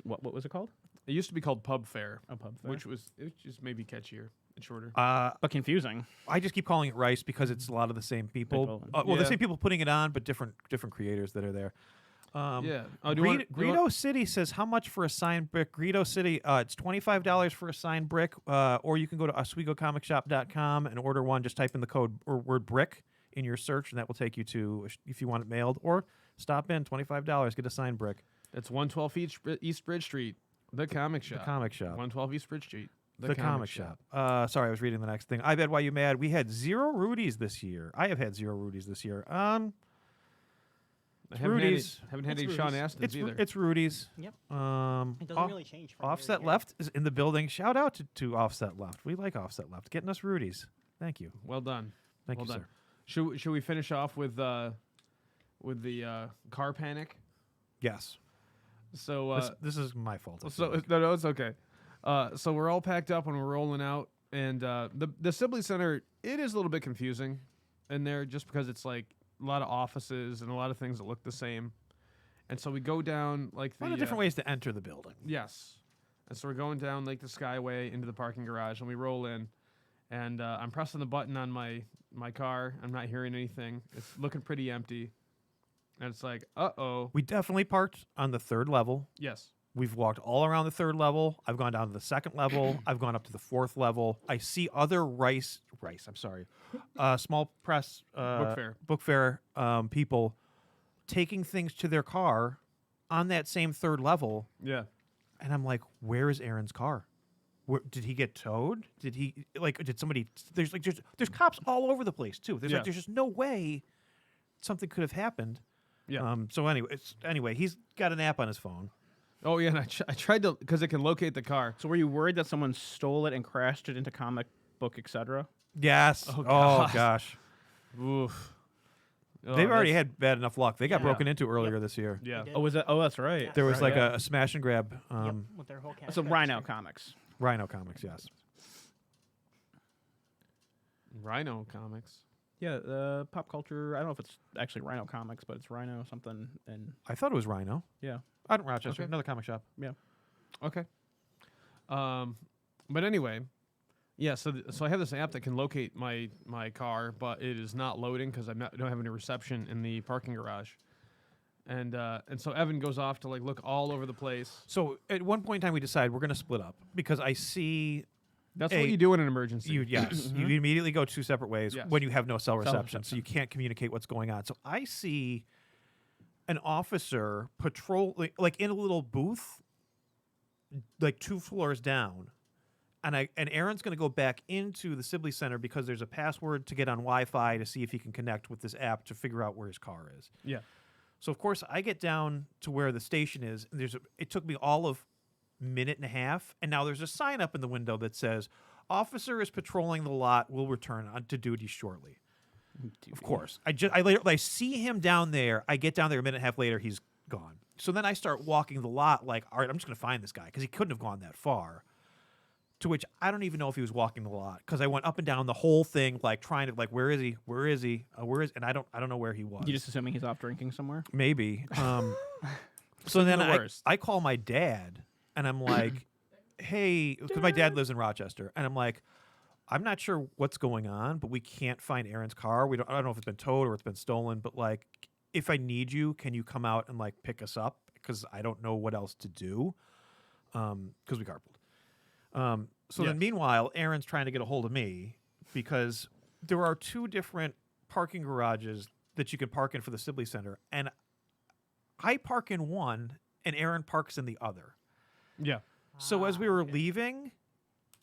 What was it called? It used to be called Pub Fair, A pub fair. which was it was just maybe catchier and shorter. But confusing. I just keep calling it Rice because it's a lot of the same people. People. Well, the Yeah. same people putting it on, but different creators that are there. Yeah. Oh, do you want- do you want- Greedo City says how much for a signed brick? Greedo City, it's $25 for a signed brick, or you can go to OswegoComicShop.com and order one. Just type in the code or word brick in your search, and that will take you to if you want it mailed. Or stop in, $25, get a signed brick. It's 112 East Bridge Street, the comic shop. The comic shop. 112 East Bridge Street, The comic shop. Sorry, I was reading the next thing. I bet why you mad. We had 0 Rudies this year. I have had 0 Rudies this year. I haven't had any- Rudy's. haven't had It's any Sean Rudy's. Astin's either. It's Rudy's. Yep. It doesn't Off- really change from year to Offset year. Left is in the building. Shout out to Offset Left. We like Offset Left. Getting us Rudy's. Thank you. Well done. Thank well you, done. sir. Should we finish off with the car panic? Yes. So This is my fault. I so feel like. no, it's okay. So we're all packed up and we're rolling out, and the Sibley Center, it is a little bit confusing in there just because it's like a lot of offices and a lot of things that look the same, and so we go down like A lot of different ways to enter the building. Yes, and so we're going down like the Skyway into the parking garage, and we roll in, and I'm pressing the button on my car. I'm not hearing anything. It's looking pretty empty, and it's like, uh-oh. We definitely parked on the 3rd level. Yes. We've walked all around the 3rd level. I've gone down to the 2nd level. I've gone up to the 4th level. I see other small press book fair people taking things to their car on that same 3rd level, Yeah. and I'm like, where is Aaron's car? Where, did he get towed? Did somebody? There's cops all over the place too. There's Yeah. there's just no way something could have happened. Yeah. So anyway, he's got an app on his phone. Oh, yeah, and I tried to, because it can locate the car. So were you worried that someone stole it and crashed it into comic book, etc.? Yes. Oh, Oh, God. gosh. Oof. Oh, They've already that's- had bad enough luck. They got Yeah. broken into earlier this year. Yeah. did. Oh, was that? Oh, that's right. Yeah. There was Right, like yeah. a smash and grab. Yep, with their whole cast. So Rhino Comics. Rhino Comics, yes. Rhino Comics. Yeah, pop culture. I don't know if it's actually Rhino Comics, but it's Rhino something. And I thought it was Rhino. yeah, Out in Rochester, Okay. another comic shop. yeah. Okay. But anyway, yeah. So so I have this app that can locate my car, but it is not loading because I don't have any reception in the parking garage. And so Evan goes off to like look all over the place. So at one point in time, we decided we're going to split up because I see That's Hey, what you do in an emergency. yes, you immediately go 2 separate ways Yes. when you have no cell reception, reception. so you can't communicate what's going on. So I see an officer patrol like in a little booth like 2 floors down. And Aaron's going to go back into the Sibley Center because there's a password to get on Wi-Fi to see if he can connect with this app to figure out where his car is. Yeah. So of course I get down to where the station is. And it took me all of minute and a half, and now there's a sign up in the window that says, "Officer is patrolling the lot. Will return to duty shortly." Of course, I see him down there. I get down there a minute and a half later. He's gone. So then I start walking the lot like, all right, I'm just going to find this guy because he couldn't have gone that far. To which I don't even know if he was walking the lot because I went up and down the whole thing, like trying to where is he? Where is he? And I don't know where he was. You just assuming he's off drinking somewhere? Maybe. So then the I worst. call my dad and I'm like, hey, because my dad lives in Rochester, and I'm like, I'm not sure what's going on, but we can't find Aaron's car. I don't know if it's been towed or it's been stolen, but like, if I need you, can you come out and like pick us up? Because I don't know what else to do. Because we carpooled. So then meanwhile, Aaron's trying to get a hold of me because there are 2 different parking garages that you can park in for the Sibley Center. And I park in one and Aaron parks in the other. Yeah. So as we were leaving,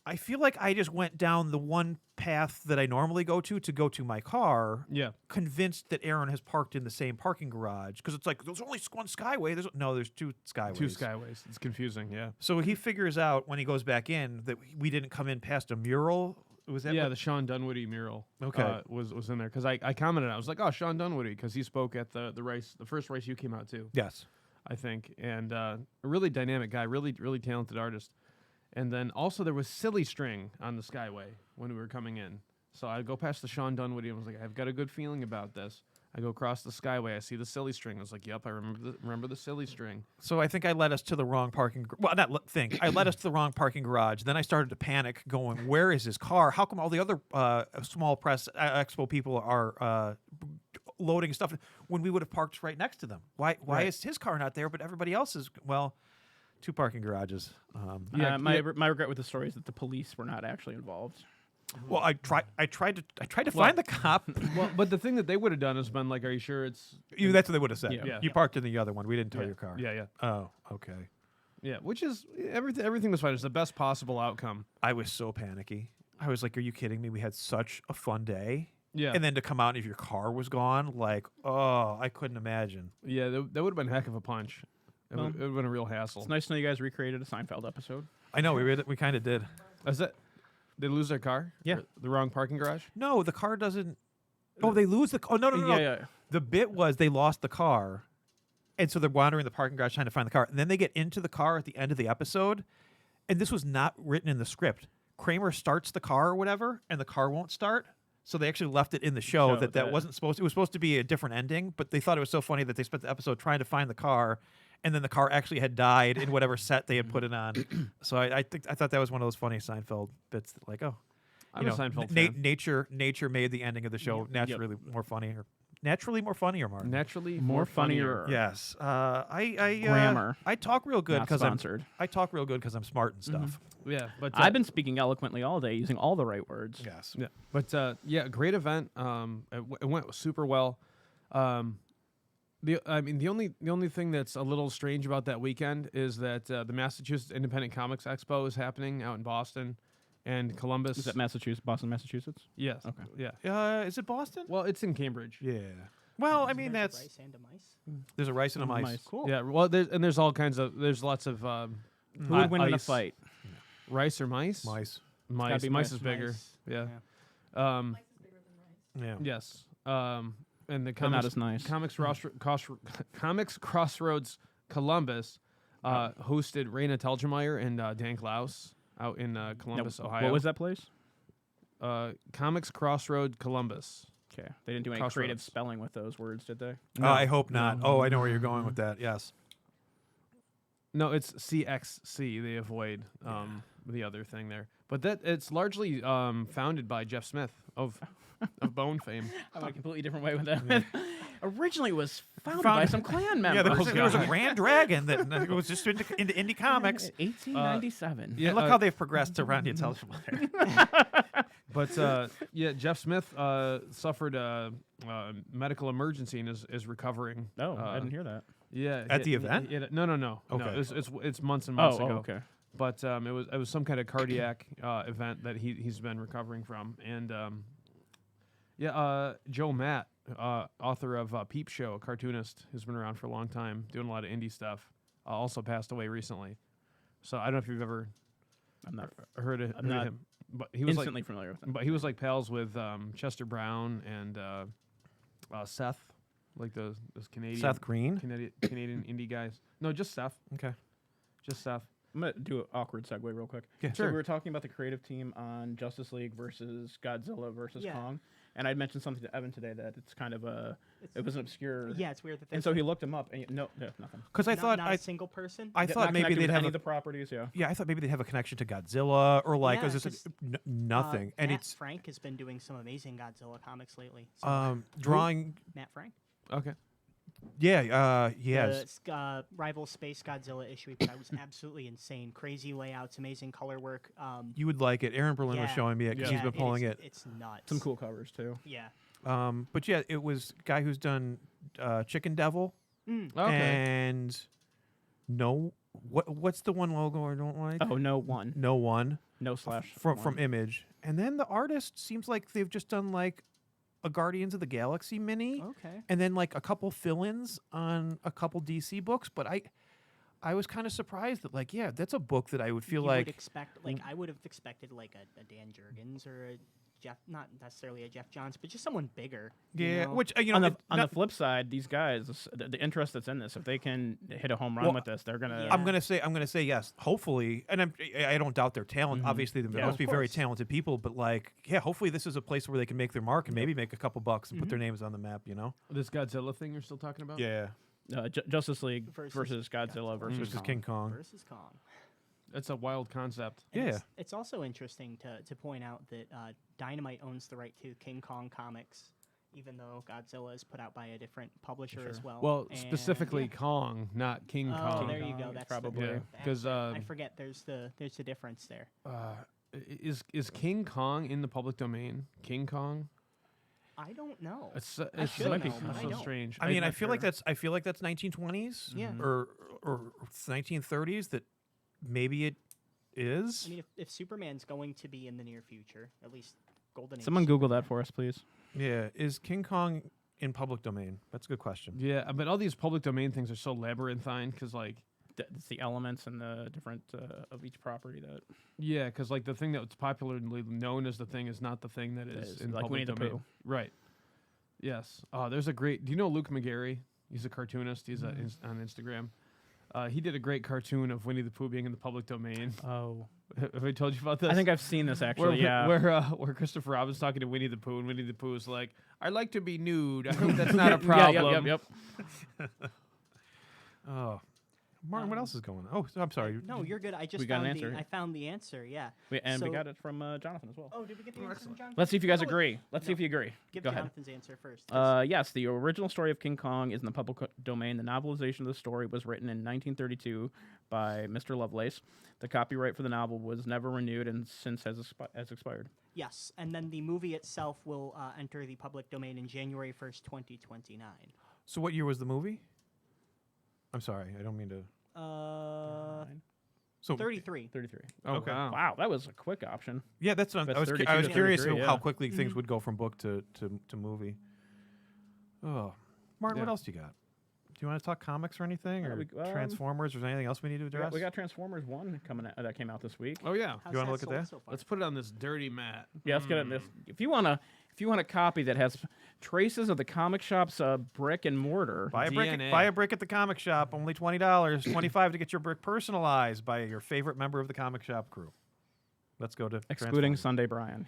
I feel like I just went down the one path that I normally go to my car, Yeah. convinced that Aaron has parked in the same parking garage because it's like, there's only one Skyway. There's 2 Skyways. 2 Skyways. It's confusing. Yeah. So he figures out when he goes back in that we didn't come in past a mural. Was that Yeah, what- the Sean Dunwoody mural. Okay. Was in there because I commented. I was like, oh, Sean Dunwoody, because he spoke at the first race you came out to. Yes. I think, and a really dynamic guy, really talented artist. And then also there was Silly String on the Skyway when we were coming in. So I go past the Sean Dunwoody and was like, I've got a good feeling about this. I go across the Skyway, I see the Silly String. I was like, yep, I remember the Silly String. So I think I led us to the wrong parking. I led us to the wrong parking garage. Then I started to panic, going, "Where is his car? How come all the other small press expo people are loading stuff when we would have parked right next to them? Why is his car not there, but everybody else is?" Well, 2 parking garages. My regret with the story is that the police were not actually involved. Well, I tried to find the cop. Well, but the thing that they would have done is been like, are you sure it's... That's what they would have said. Yeah. You parked in the other one. We didn't tow Yeah. your car. Yeah, yeah. Oh, okay. Yeah, which is, everything was fine. It's the best possible outcome. I was so panicky. I was like, "Are you kidding me? We had such a fun day." Yeah. And then to come out and if your car was gone, like, oh, I couldn't imagine. Yeah, that would have been a heck of a punch. It would have been a real hassle. It's nice to know you guys recreated a Seinfeld episode. I know we kind of did. Is that... They lose their car? Yeah. Or the wrong parking garage? No, the car doesn't. Oh, they lose the. Oh no. Yeah. The bit was they lost the car, and so they're wandering the parking garage trying to find the car. And then they get into the car at the end of the episode, and this was not written in the script. Kramer starts the car or whatever, and the car won't start. So they actually left it in the show that wasn't supposed. It was supposed to be a different ending, but they thought it was so funny that they spent the episode trying to find the car, and then the car actually had died in whatever set they had put it on. So I thought that was one of those funny Seinfeld bits. That, like, oh, I'm a Seinfeld fan. nature made the ending of the show naturally more funnier. Naturally more funnier, Martin. Naturally More funnier. Yes. Grammar. I talk real good Not because sponsored. I talk real good because I'm smart and stuff. Yeah, but I've been speaking eloquently all day, using all the right words. Yes. Yeah, but yeah, great event. It went super well. The only thing that's a little strange about that weekend is that the Massachusetts Independent Comics Expo is happening out in Boston and Columbus. Is that Boston, Massachusetts? Yes. Okay. Yeah. Is it Boston? Well, it's in Cambridge. Yeah. Well, I mean There's a that's rice and a mice. there's a rice and a mice. Cool. Yeah. Well, there's all kinds of lots of Who would win in a ice. fight? Rice or mice? Mice. Mice. be Mice mice. is bigger. Mice. Yeah. Yeah. Yes. And the But not as nice. Comics Crossroads Columbus hosted Raina Telgemeier and Dan Klaus out in Columbus, Ohio. What was that place? Comics Crossroad Columbus. Okay. They didn't do any Crossroads. creative spelling with those words, did they? Oh, I hope not. Oh, I know where you're going with that. Yes. No, it's CXC. They avoid the other thing there, but it's largely founded by Jeff Smith of Bone fame. I went a completely different way with that. Originally, it was founded by some Klan members. Yeah, there was a Grand Dragon that was just into indie comics. 1897. Yeah, And look how they've progressed around the television. But yeah, Jeff Smith suffered a medical emergency and is recovering. Oh, I didn't hear that. Yeah, At the event? No. Okay. No, it's months and months ago. Okay. but it was some kind of cardiac event that he's been recovering from, and Joe Matt, author of Peep Show, a cartoonist who's been around for a long time, doing a lot of indie stuff, also passed away recently. So I don't know if you've ever I'm not heard of not him, but he was instantly familiar with him. But he was like pals with Chester Brown and Seth, like those Canadian Seth Green. Canadian indie guys. No, just Seth. Okay. Just Seth. I'm gonna do an awkward segue real quick. Yeah. So Sure. we were talking about the creative team on Justice League versus Godzilla versus Yeah. Kong, and I'd mentioned something to Evan today that it's kind of it was an obscure. Yeah, it's weird that And so he looked him up, and no, nothing. Because I not, thought not a single person. I Not thought maybe connected they'd with have any a, of the properties. Yeah. yeah, I thought maybe they'd have a connection to Godzilla or like Yeah, is this 'cause, nothing, and Matt it's Frank has been doing some amazing Godzilla comics lately. So drawing. Matt Frank. Okay. Yeah, he has. The Rival Space Godzilla issue he put out was absolutely insane. Crazy layouts, amazing color work. You would like it. Aaron Berlin was yeah. showing me it because he's been pulling it. It's nuts. Some cool covers too. Yeah. But yeah, it was a guy who's done Chicken Devil Mm. Okay. and what's the one logo I don't like? Oh, no one, No one no slash from one. Image, and then the artist seems like they've just done like a Guardians of the Galaxy mini, Okay. and then like a couple fill-ins on a couple DC books. But I was kind of surprised that like that's a book that I would feel You like would expect I would have expected like a Dan Jurgens or a Jeff, not necessarily a Jeff Johns, but just someone bigger. you know? which on the flip side, these guys, the interest that's in this, if they can hit a home run Well, with this, they're gonna. Yeah. I'm gonna say yes. Hopefully, and I don't doubt their talent. Mhm. Obviously, they Yeah, must of be very course. talented people. But like, hopefully, this is a place where they can make their mark and maybe make a couple bucks and put their names on the map. You know? This Godzilla thing you're still talking about? Yeah. Justice League Versus versus Godzilla versus Versus Kong. King Kong. versus Kong. That's a wild concept. And Yeah. It's also interesting to point out that Dynamite owns the right to King Kong comics, even though Godzilla is put out by a different publisher as well. Well, And- specifically yeah. Kong, not King Oh, Kong. there you Kong, go. That's probably. Yeah, the, 'cause, I forget. There's the difference there. Is King Kong in the public domain? King Kong? I don't know. It's should so, know, but I so don't. strange. I mean, I not feel sure. like that's 1920s. Yeah. Or 1930s. That maybe it is. I mean, if Superman's going to be in the near future, at least Golden Age. Someone Google that for us, please. Yeah. Is King Kong in public domain? That's a good question. Yeah, but all these public domain things are so labyrinthine because, like, It's the elements and the different of each property that yeah, because like the thing that's popularly known as the thing is not the thing that is in like public Winnie the domain. Pooh. Right. Yes. There's a great. Do you know Luke McGarry? He's a cartoonist. He's on Instagram. He did a great cartoon of Winnie the Pooh being in the public domain. Oh, Have I told you about this? I think I've seen this actually. Yeah. Where Christopher Robin's talking to Winnie the Pooh, and Winnie the Pooh is like, "I like to be nude. I hope that's not a problem." Yep. Oh, Martin, what else is going on? Oh, I'm sorry. No, you're good. I just We got an found answer. I found the answer. Yeah. And we So- got it from Jonathan as well. Oh, did we get the answer from John? Let's see if you guys Oh, agree. Let's see no. if you agree. Give Go ahead. Jonathan's answer first. 'cause Yes, the original story of King Kong is in the public domain. The novelization of the story was written in 1932 by Mr. Lovelace. The copyright for the novel was never renewed and since has expired. yes, and then the movie itself will enter the public domain in January 1st, 2029. So, what year was the movie? I'm sorry, I don't mean to. So 33. 33. Oh, Okay. wow. Wow, that was a quick option. Yeah, that's what That's I was. 32 I was to curious 33, how yeah. quickly things would go from book to movie. Oh, Martin, what Yeah. else do you got? Do you want to talk comics or anything, or we- Transformers, or is there anything else we need to address? We got Transformers 1 coming out, that came out this week. Oh yeah. How's You wanna that look at sold that? So far? Let's put it on this dirty mat. Yeah, let's get it. This. If you want a copy that has traces of the comic shop's brick and mortar, Buy a brick. DNA. Buy a brick at the comic shop. Only $20. $25 to get your brick personalized by your favorite member of the comic shop crew. Let's go to excluding Transformers. Sunday Brian.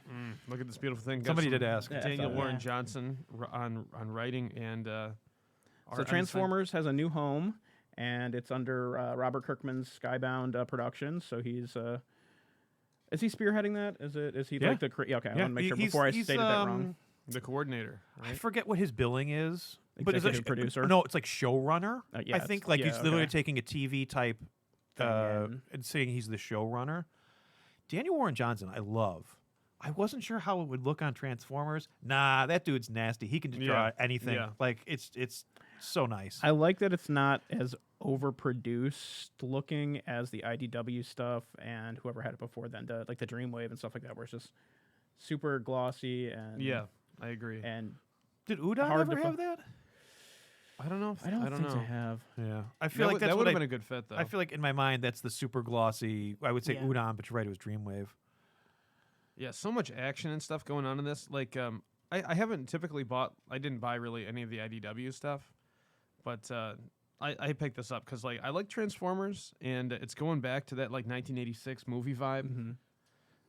Look at this beautiful thing. Got Somebody some did ask. Yeah, Daniel so- Warren Yeah. Johnson on writing and. So art on the Transformers has a new home, and it's under Robert Kirkman's Skybound Productions. So he's is he spearheading that? Is he Yeah. like the okay? I want to make sure He's- before I he's, stated that wrong. side. The coordinator. I Right? forget what his billing is. But is it Executive producer? No, it's like showrunner. Yeah, I think it's- like yeah, he's literally okay. taking a TV type Thing and- and saying he's the showrunner. Daniel Warren Johnson, I love. I wasn't sure how it would look on Transformers. Nah, that dude's nasty. He can just draw Yeah. anything. Yeah. Like it's so nice. I like that it's not as overproduced looking as the IDW stuff and whoever had it before then, the Dreamwave and stuff like that, where it's just super glossy and Yeah, I agree. and Did Udon hard to ever fi- have that? I don't know. If, I don't think know. they have. Yeah, I That feel like would- that's that what would have I, been a good fit, though. I feel like in my mind that's the super glossy. I would say Yeah. Udon, but you're right. It was Dreamwave. Yeah, so much action and stuff going on in this. Like, I haven't typically bought. I didn't buy really any of the IDW stuff, but I picked this up because like I like Transformers, and it's going back to that like 1986 movie vibe, Mhm.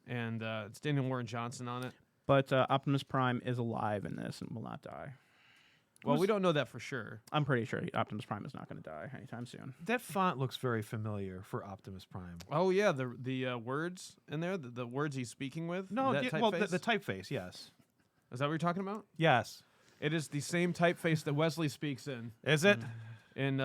and it's Daniel Warren Johnson on it. But Optimus Prime is alive in this and will not die. Well, we don't know that for sure. I'm pretty sure Optimus Prime is not going to die anytime soon. That font looks very familiar for Optimus Prime. Oh yeah, the words in there, the words he's speaking with. No, that well, the typeface? typeface, yes, Is that what you're talking about? yes. It is the same typeface that Wesley speaks in Is it? in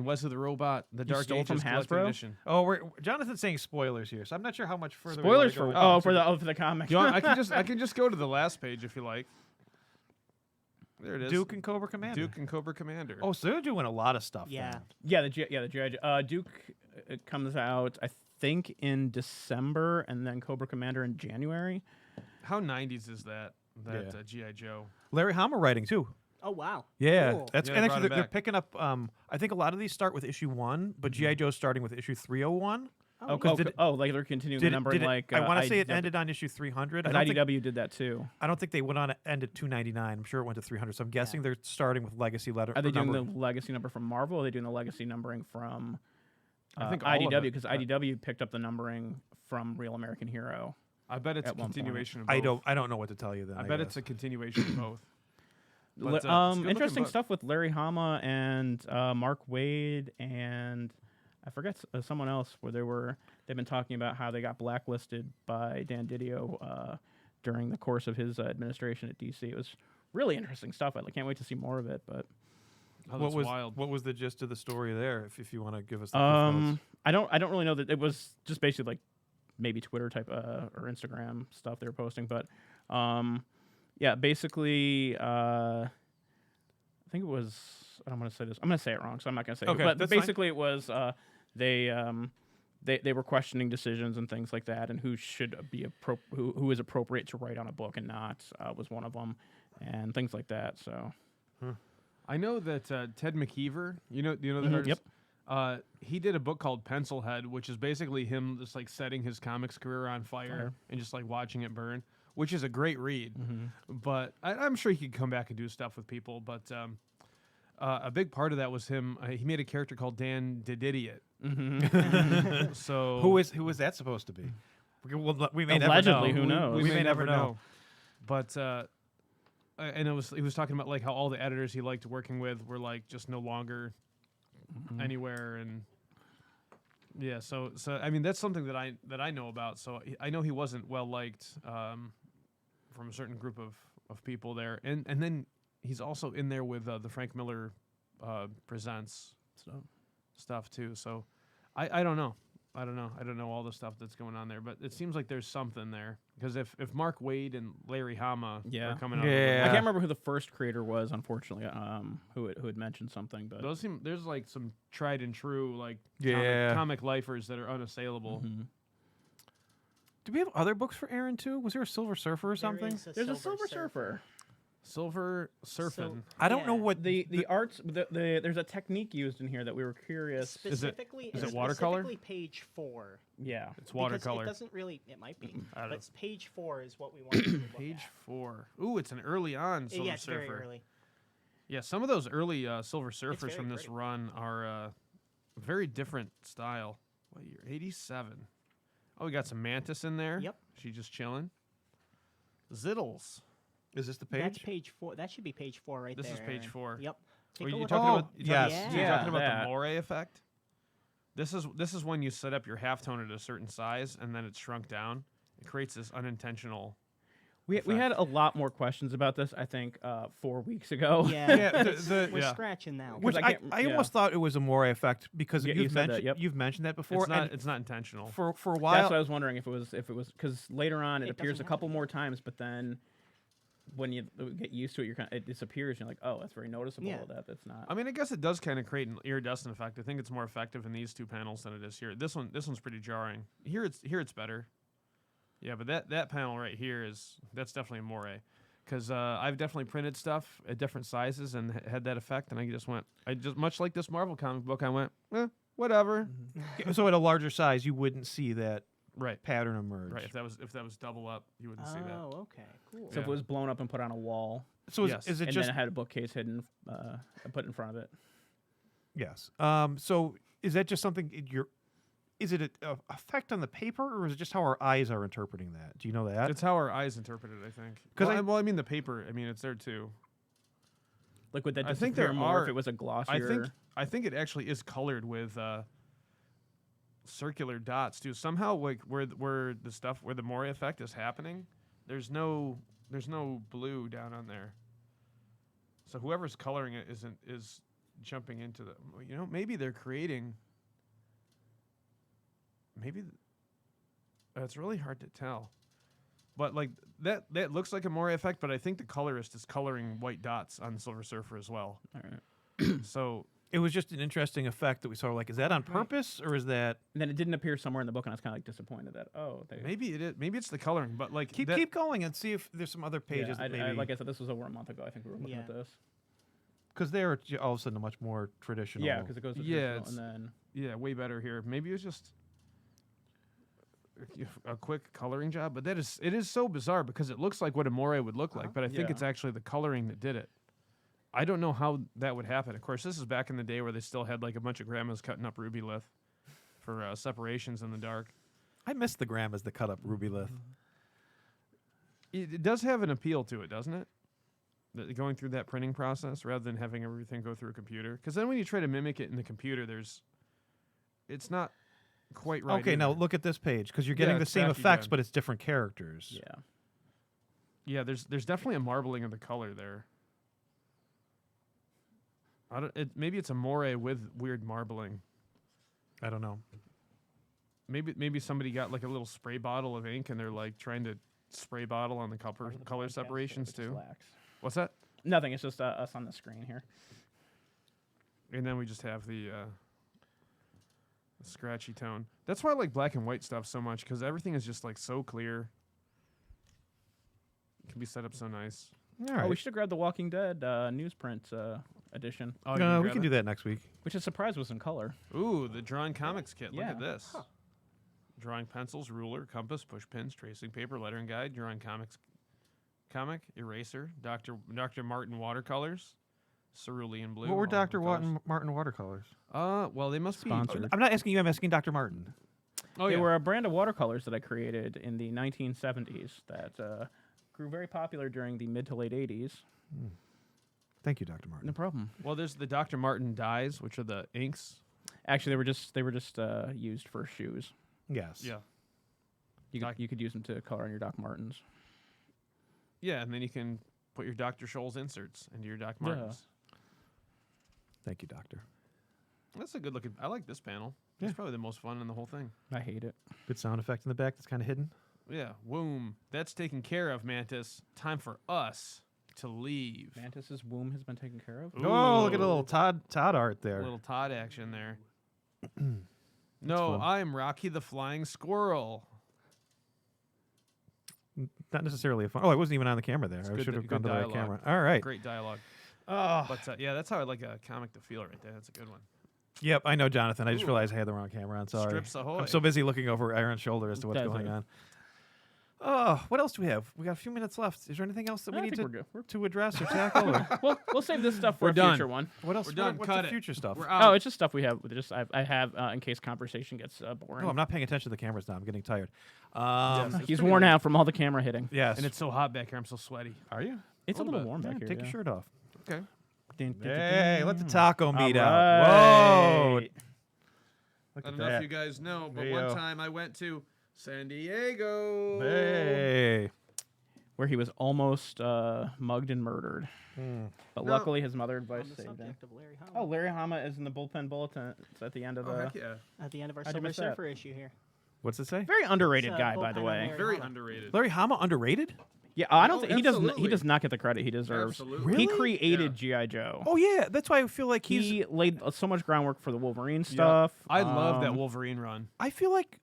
Wesley the Robot, the Dark stole from Ages Collected Hasbro? Edition. Oh, Jonathan's saying spoilers here, so I'm not sure how much further. we Spoilers wanna for go. for the comic. You want, I can just go to the last page if you like. There it is. Duke and Cobra Commander. Duke and Cobra Commander. Oh, so they're doing a lot of stuff. Yeah. then. the G.I. Joe. Duke it comes out I think in December, and then Cobra Commander in January. How 90s is that? That Yeah. G.I. Joe. Larry Hama writing too. Oh wow. Yeah, Cool. that's Yeah, and they actually brought it they're back. picking up. I think a lot of these start with issue 1, but GI Joe's starting with issue 301. Oh, Because did it- like they're continuing the numbering. Like I want to say it IDW ended on issue 300. and IDW did that too. I don't think they went on to end at 299. I'm sure it went to 300. So I'm guessing they're starting with legacy letter. Are they doing numbering. the legacy number from Marvel? Or are they doing the legacy numbering from I think all of IDW? it. Because IDW picked up the numbering from Real American Hero. I bet it's a At one point. continuation of both. I don't know what to tell you then. I bet it's guess. a continuation of both. Le- But, it's a good-looking interesting book. stuff with Larry Hama and Mark Wade and I forget someone else where they've been talking about how they got blacklisted by Dan Didio during the course of his administration at DC. It was really interesting stuff. I can't wait to see more of it. But Oh, what that's was wild. what was the gist of the story there? If you want to give us the cliff notes. I don't really know that it was just basically like maybe Twitter type or Instagram stuff they were posting, but yeah, basically I think it was I don't want to say this. I'm going to say it wrong, so I'm not going to say Okay, it. But that's fine. basically it was they were questioning decisions and things like that, and who should be who is appropriate to write on a book and not was one of them, and things like that. So I know that Ted McKeever, do you know the Mhm, artist? yep. He did a book called Pencilhead, which is basically him just like setting his comics career on fire and just like watching it burn, which is a great read. But I'm sure he could come back and do stuff with people. But a big part of that was him. He made a character called Dan Didiot. So Who is that supposed to be? We may Allegedly, never know. who knows? We may never know. But and he was talking about like how all the editors he liked working with were like just no longer anywhere, and yeah. So I mean that's something that I know about. So I know he wasn't well liked from a certain group of people there, and then he's also in there with the Frank Miller presents stuff too. So I don't know. I don't know all the stuff that's going on there, but it seems like there's something there because if Mark Wade and Larry Hama Yeah. are coming out, Yeah. I can't remember who the first creator was, unfortunately. Who had mentioned something, but there's like some tried and true like Yeah. comic lifers that are unassailable. Do we have other books for Aaron too? Was there a Silver Surfer or something? there's a Silver Surfer. Silver Surfing. I don't know Yeah. what The arts there's a technique used in here that we were curious. Specifically, is it it's watercolor? specifically page 4. Yeah. It's Because watercolor. It doesn't really. It might be. I don't But it's page 4 is what we want to look Page at. 4. Ooh, it's an early on Silver Yeah, it's Surfer. very early. Yeah, some of those early Silver Surfers very from this pretty. run are very different style. What year? 87. Oh, we got some Mantis in there. Yep. She just chilling. Zittles. Is this the That's page? page 4. That should be page 4 right This there. is page Aaron. 4. Yep. Take Are a you look talking at about? Oh, yes. You're Yeah, talking about that. the Moray effect. This is when you set up your halftone at a certain size and then it's shrunk down. It creates this unintentional. We had a lot more questions about this, I think, 4 weeks ago. Yeah. Yeah, We're yeah. scratching now. Which I I can't- almost thought it was a Moray effect because Yeah, you you've said that, mentioned yep. you've mentioned that before. It's not. and It's not intentional. for a That's while. what I was wondering if it was because later on it It appears a doesn't have couple to be. more times, but then when you get used to it, it disappears. You're like, oh, that's very noticeable. Yeah. That's not. I mean, I guess it does kind of create an iridescent effect. I think it's more effective in these two panels than it is here. This one's pretty jarring. Here it's better. Yeah, but that panel right here that's definitely a moire, because I've definitely printed stuff at different sizes and had that effect, and I just much like this Marvel comic book, I went, whatever. So at a larger size, you wouldn't see that Right. pattern emerge. Right. If that was double up, you wouldn't see that. Oh, okay, cool. So if it was blown up and put on a wall, So Yes. is it and just then it had a bookcase hidden, put in front of it. yes? So is that just something is it a effect on the paper, or is it just how our eyes are interpreting that? Do you know that? It's how our eyes interpret it, I think. 'Cause Well, I mean the paper. I mean it's there too. Like would that I think disappear there more are- if it was a glossier? I think it actually is colored with circular dots too. Somehow, like where the moire effect is happening, there's no blue down on there. So whoever's coloring it is jumping into the. Maybe they're creating. Maybe it's really hard to tell. But like that looks like a moire effect, but I think the colorist is coloring white dots on Silver Surfer as well. All right. So It was just an interesting effect that we saw. Like, is that on purpose, or is that And then it didn't appear somewhere in the book, and I was kind of like disappointed that they maybe it is. Maybe it's the coloring, but like keep that- keep going and see if there's some other Yeah, pages that maybe like I said, this was over a month ago. I think we were looking at Yeah. this. because they're all of a sudden a much more traditional. Yeah, because it goes to Yeah, traditional, and then Yeah, way better here. Maybe it was just a quick coloring job, but it is so bizarre because it looks like what a moire would look like, but I think Yeah. it's actually the coloring that did it. I don't know how that would happen. Of course, this is back in the day where they still had like a bunch of grandmas cutting up ruby lith for separations in the dark. I miss the grandmas that cut up ruby lith. It does have an appeal to it, doesn't it? Going through that printing process rather than having everything go through a computer. Because then when you try to mimic it in the computer, it's not quite right. Okay, now either. look at this page because you're Yeah, getting the it's same tacky effects, done. but it's different characters. yeah. Yeah, there's definitely a marbling of the color there. Maybe it's a moire with weird marbling. I don't know. Maybe somebody got like a little spray bottle of ink and they're like trying to spray bottle on the color separations too. Slacks. What's that? Nothing. It's just us on the screen here. And then we just have the scratchy tone. That's why I like black and white stuff so much because everything is just like so clear. It can be set up so nice. All right. Oh, we should have grabbed the Walking Dead newsprint edition, Oh, No, we can do that next week. which is surprised was in color. Ooh, the drawing comics kit. Look at Yeah. this. Drawing pencils, ruler, compass, push pins, tracing paper, lettering guide, drawing comic, eraser, Dr. Martin watercolors, cerulean blue. What were all Dr. colors. Martin watercolors? Well, they must Sponsored. be. I'm not asking you. I'm asking Dr. Martin. Oh, They yeah. were a brand of watercolors that I created in the 1970s that grew very popular during the mid to late 80s. Thank you, Dr. Martin. No problem. Well, there's the Dr. Martin dyes, which are the inks. Actually, they were just used for shoes. Yes. You could use them to color on your Doc Martens. Yeah, and then you can put your Dr. Scholl's inserts into your Doc Yeah. Martens. Thank you, Doctor. That's a good looking. I like this panel. Yeah. It's probably the most fun in the whole thing. I hate it. Good sound effect in the back that's kind of hidden. Yeah, womb. That's taken care of, Mantis. Time for us to leave. Mantis's womb has been taken care of. Oh, look at a Ooh. little Todd art A there. little Todd action there. No, fun. I'm Rocky the Flying Squirrel. Not necessarily a fun. Oh, I wasn't even on the camera there. I good should have good gone to the right dialogue. camera. All right. Great dialogue. Oh. But yeah, that's how I like a comic to feel right there. That's a good one. Yep, I know, Jonathan. I just Ooh. realized I had the wrong camera on. Sorry. Strips ahoy. I'm so busy looking over Aaron's shoulder as to what's That's going it. on. Oh, what else do we have? We got a few minutes left. Is there anything else that we I need think to, we're good. We're- to address or tackle? Or we'll save this stuff for We're a done. future one. what else? We're done. What's Cut the it. future stuff? We're Oh, out. it's just stuff we have. I have in case conversation gets boring. Oh, I'm not paying attention to the cameras now. I'm getting tired. Yes. He's pretty worn late. out from all the camera hitting. Yes. And it's so hot back here. I'm so sweaty. Are you? It's a little little bit. warm back here. Take your shirt off. Okay. Hey, let the taco meat All out. Whoa. right. Look I at don't know if that. you guys know, but Video. one time I went to San Diego. Hey. Where he was almost mugged and murdered. But No. luckily his mother On advice the saved him. subject of Larry Hama. Oh, Larry Hama is in the bullpen bulletin. It's at the end of Oh, the. heck yeah. At the end of our How'd you Silver miss that? Surfer issue here. What's it say? Very underrated It's, guy, by bullpen the on way. Larry Very Hama. underrated. Larry Hama underrated? Yeah, I don't Oh, think he doesn't. He absolutely. does not get the credit he deserves. Absolutely. He Really? created GI Joe. Oh yeah, that's why I feel like He laid so much groundwork for the Wolverine Yep. stuff. I love that Um, Wolverine run. I feel like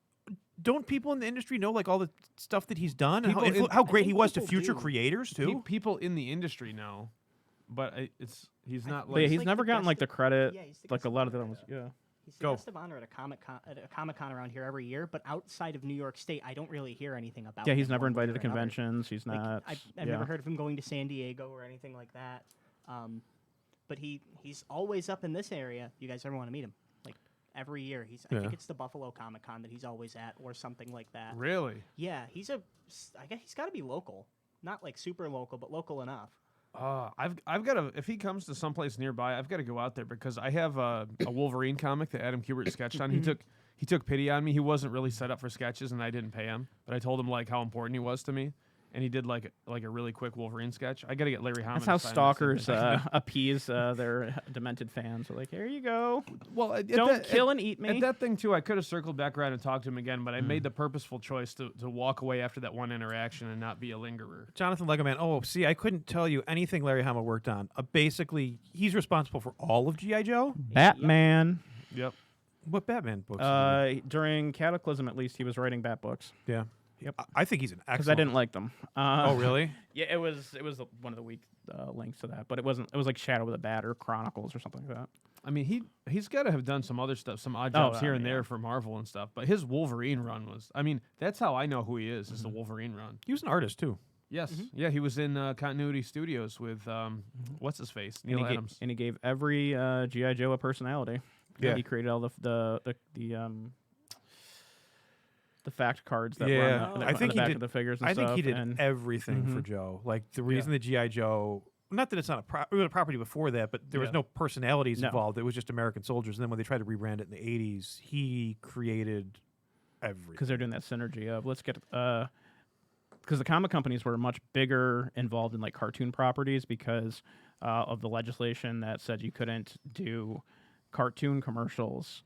don't people in the industry know like all the stuff that he's done and People in- how I great he think was to people future do. creators too? People in the industry know, but he's not But yeah, like he's like never the gotten like the guest- credit yeah, he's the like guest a lot of of the honor others. Yeah. He's the Go. guest of honor at a Comic-Con around here every year, but outside of New York State, I don't really hear anything about Yeah, him he's never one way invited to or another. conventions. He's Like, not. I've yeah. never heard of him going to San Diego or anything like that. But he's always up in this area. You guys ever want to meet him? Like every year, I Yeah. think it's the Buffalo Comic Con that he's always at, or something like that. really. Yeah, I guess he's got to be local, not like super local, but local enough. I've got to, if he comes to someplace nearby, I've got to go out there because I have a Wolverine comic that Adam Kubert sketched on. He took pity on me. He wasn't really set up for sketches, and I didn't pay him. But I told him like how important he was to me, and he did like a really quick Wolverine sketch. I got to get Larry Hammond. That's how to sign stalkers that. appease their demented fans. They're like, "Here you go. Well, Don't kill and eat me." At that thing too, I could have circled back around and talked to him again, but I made the purposeful choice to walk away after that one interaction and not be a lingerer. Jonathan Legoman. Oh, see, I couldn't tell you anything Larry Hama worked on. Basically, he's responsible for all of GI Joe. Batman. Yep. What Batman books? did he During Cataclysm, at least, he was writing Bat books do? Yeah. Yep. I think he's an excellent. because I didn't like them. Oh, really? Yeah, it was one of the weak links to that, but it wasn't. It was like Shadow of the Bat or Chronicles or something like that. I mean, he's got to have done some other stuff, some odd Oh, jobs I here mean, and yeah. there for Marvel and stuff. But his Wolverine run was, I mean, that's how I know who he is the Wolverine run. He was an artist too. Yes, yeah, he was in Continuity Studios with what's his face, Neil And he, Adams. and he gave every GI Joe a personality. Yeah. He created all the fact cards that Yeah. were on I the, think on the he back did- of the figures and I stuff. think he did and everything for Mhm. Joe. Like the reason the GI Joe. Not that it's not it was a property before that, but there was Yeah. no personalities No. involved. It was just American soldiers. And then when they tried to rebrand it in the '80s, he created everything. because they're doing that synergy of let's get because the comic companies were much bigger involved in like cartoon properties because of the legislation that said you couldn't do cartoon commercials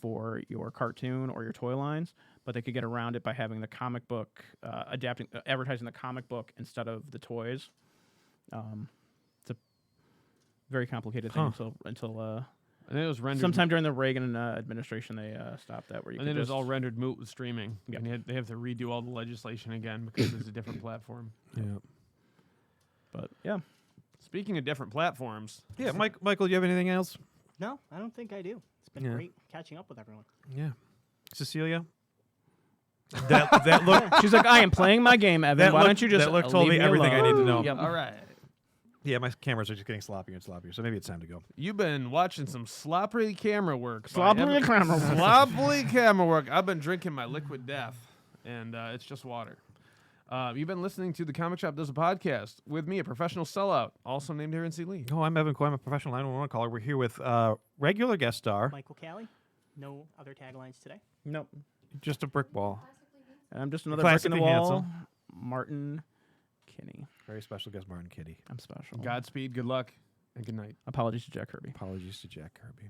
for your cartoon or your toy lines, but they could get around it by having the comic book advertising the comic book instead of the toys. It's a very complicated thing until And then it was rendered. sometime during the Reagan administration they stopped that where you and could then it was just all rendered moot with streaming. Yep. And they have to redo all the legislation again because it's a different platform. Yeah. but yeah. Speaking of different platforms, Yeah, Michael, do you have anything else? No, I don't think I do. It's been Yeah. great catching up with everyone. Yeah. Cecilia? that look She's like, I am playing my game, Evan. that Why look, don't you just that look told leave me everything I alone? need to know. Yep. all right. Yeah, my cameras are just getting sloppier and sloppier, so maybe it's time to go. You've been watching some sloppy camera work. by Sloppy Evan- camera work. Sloppy camera work. I've been drinking my liquid death, and it's just water. You've been listening to The Comic Shop Does a Podcast with me, a professional sellout, also named Aaron C. Lee. Oh, I'm Evan Coy. I'm a professional 911 caller. We're here with regular guest star, Michael Callie. No other taglines today. Nope. just a brick wall. And I'm just another brick in the Classically wall. handsome. Martin Kinney. Very special guest, Martin Kitty. I'm special. Godspeed, good luck, and good night. Apologies to Jack Kirby. Apologies to Jack Kirby.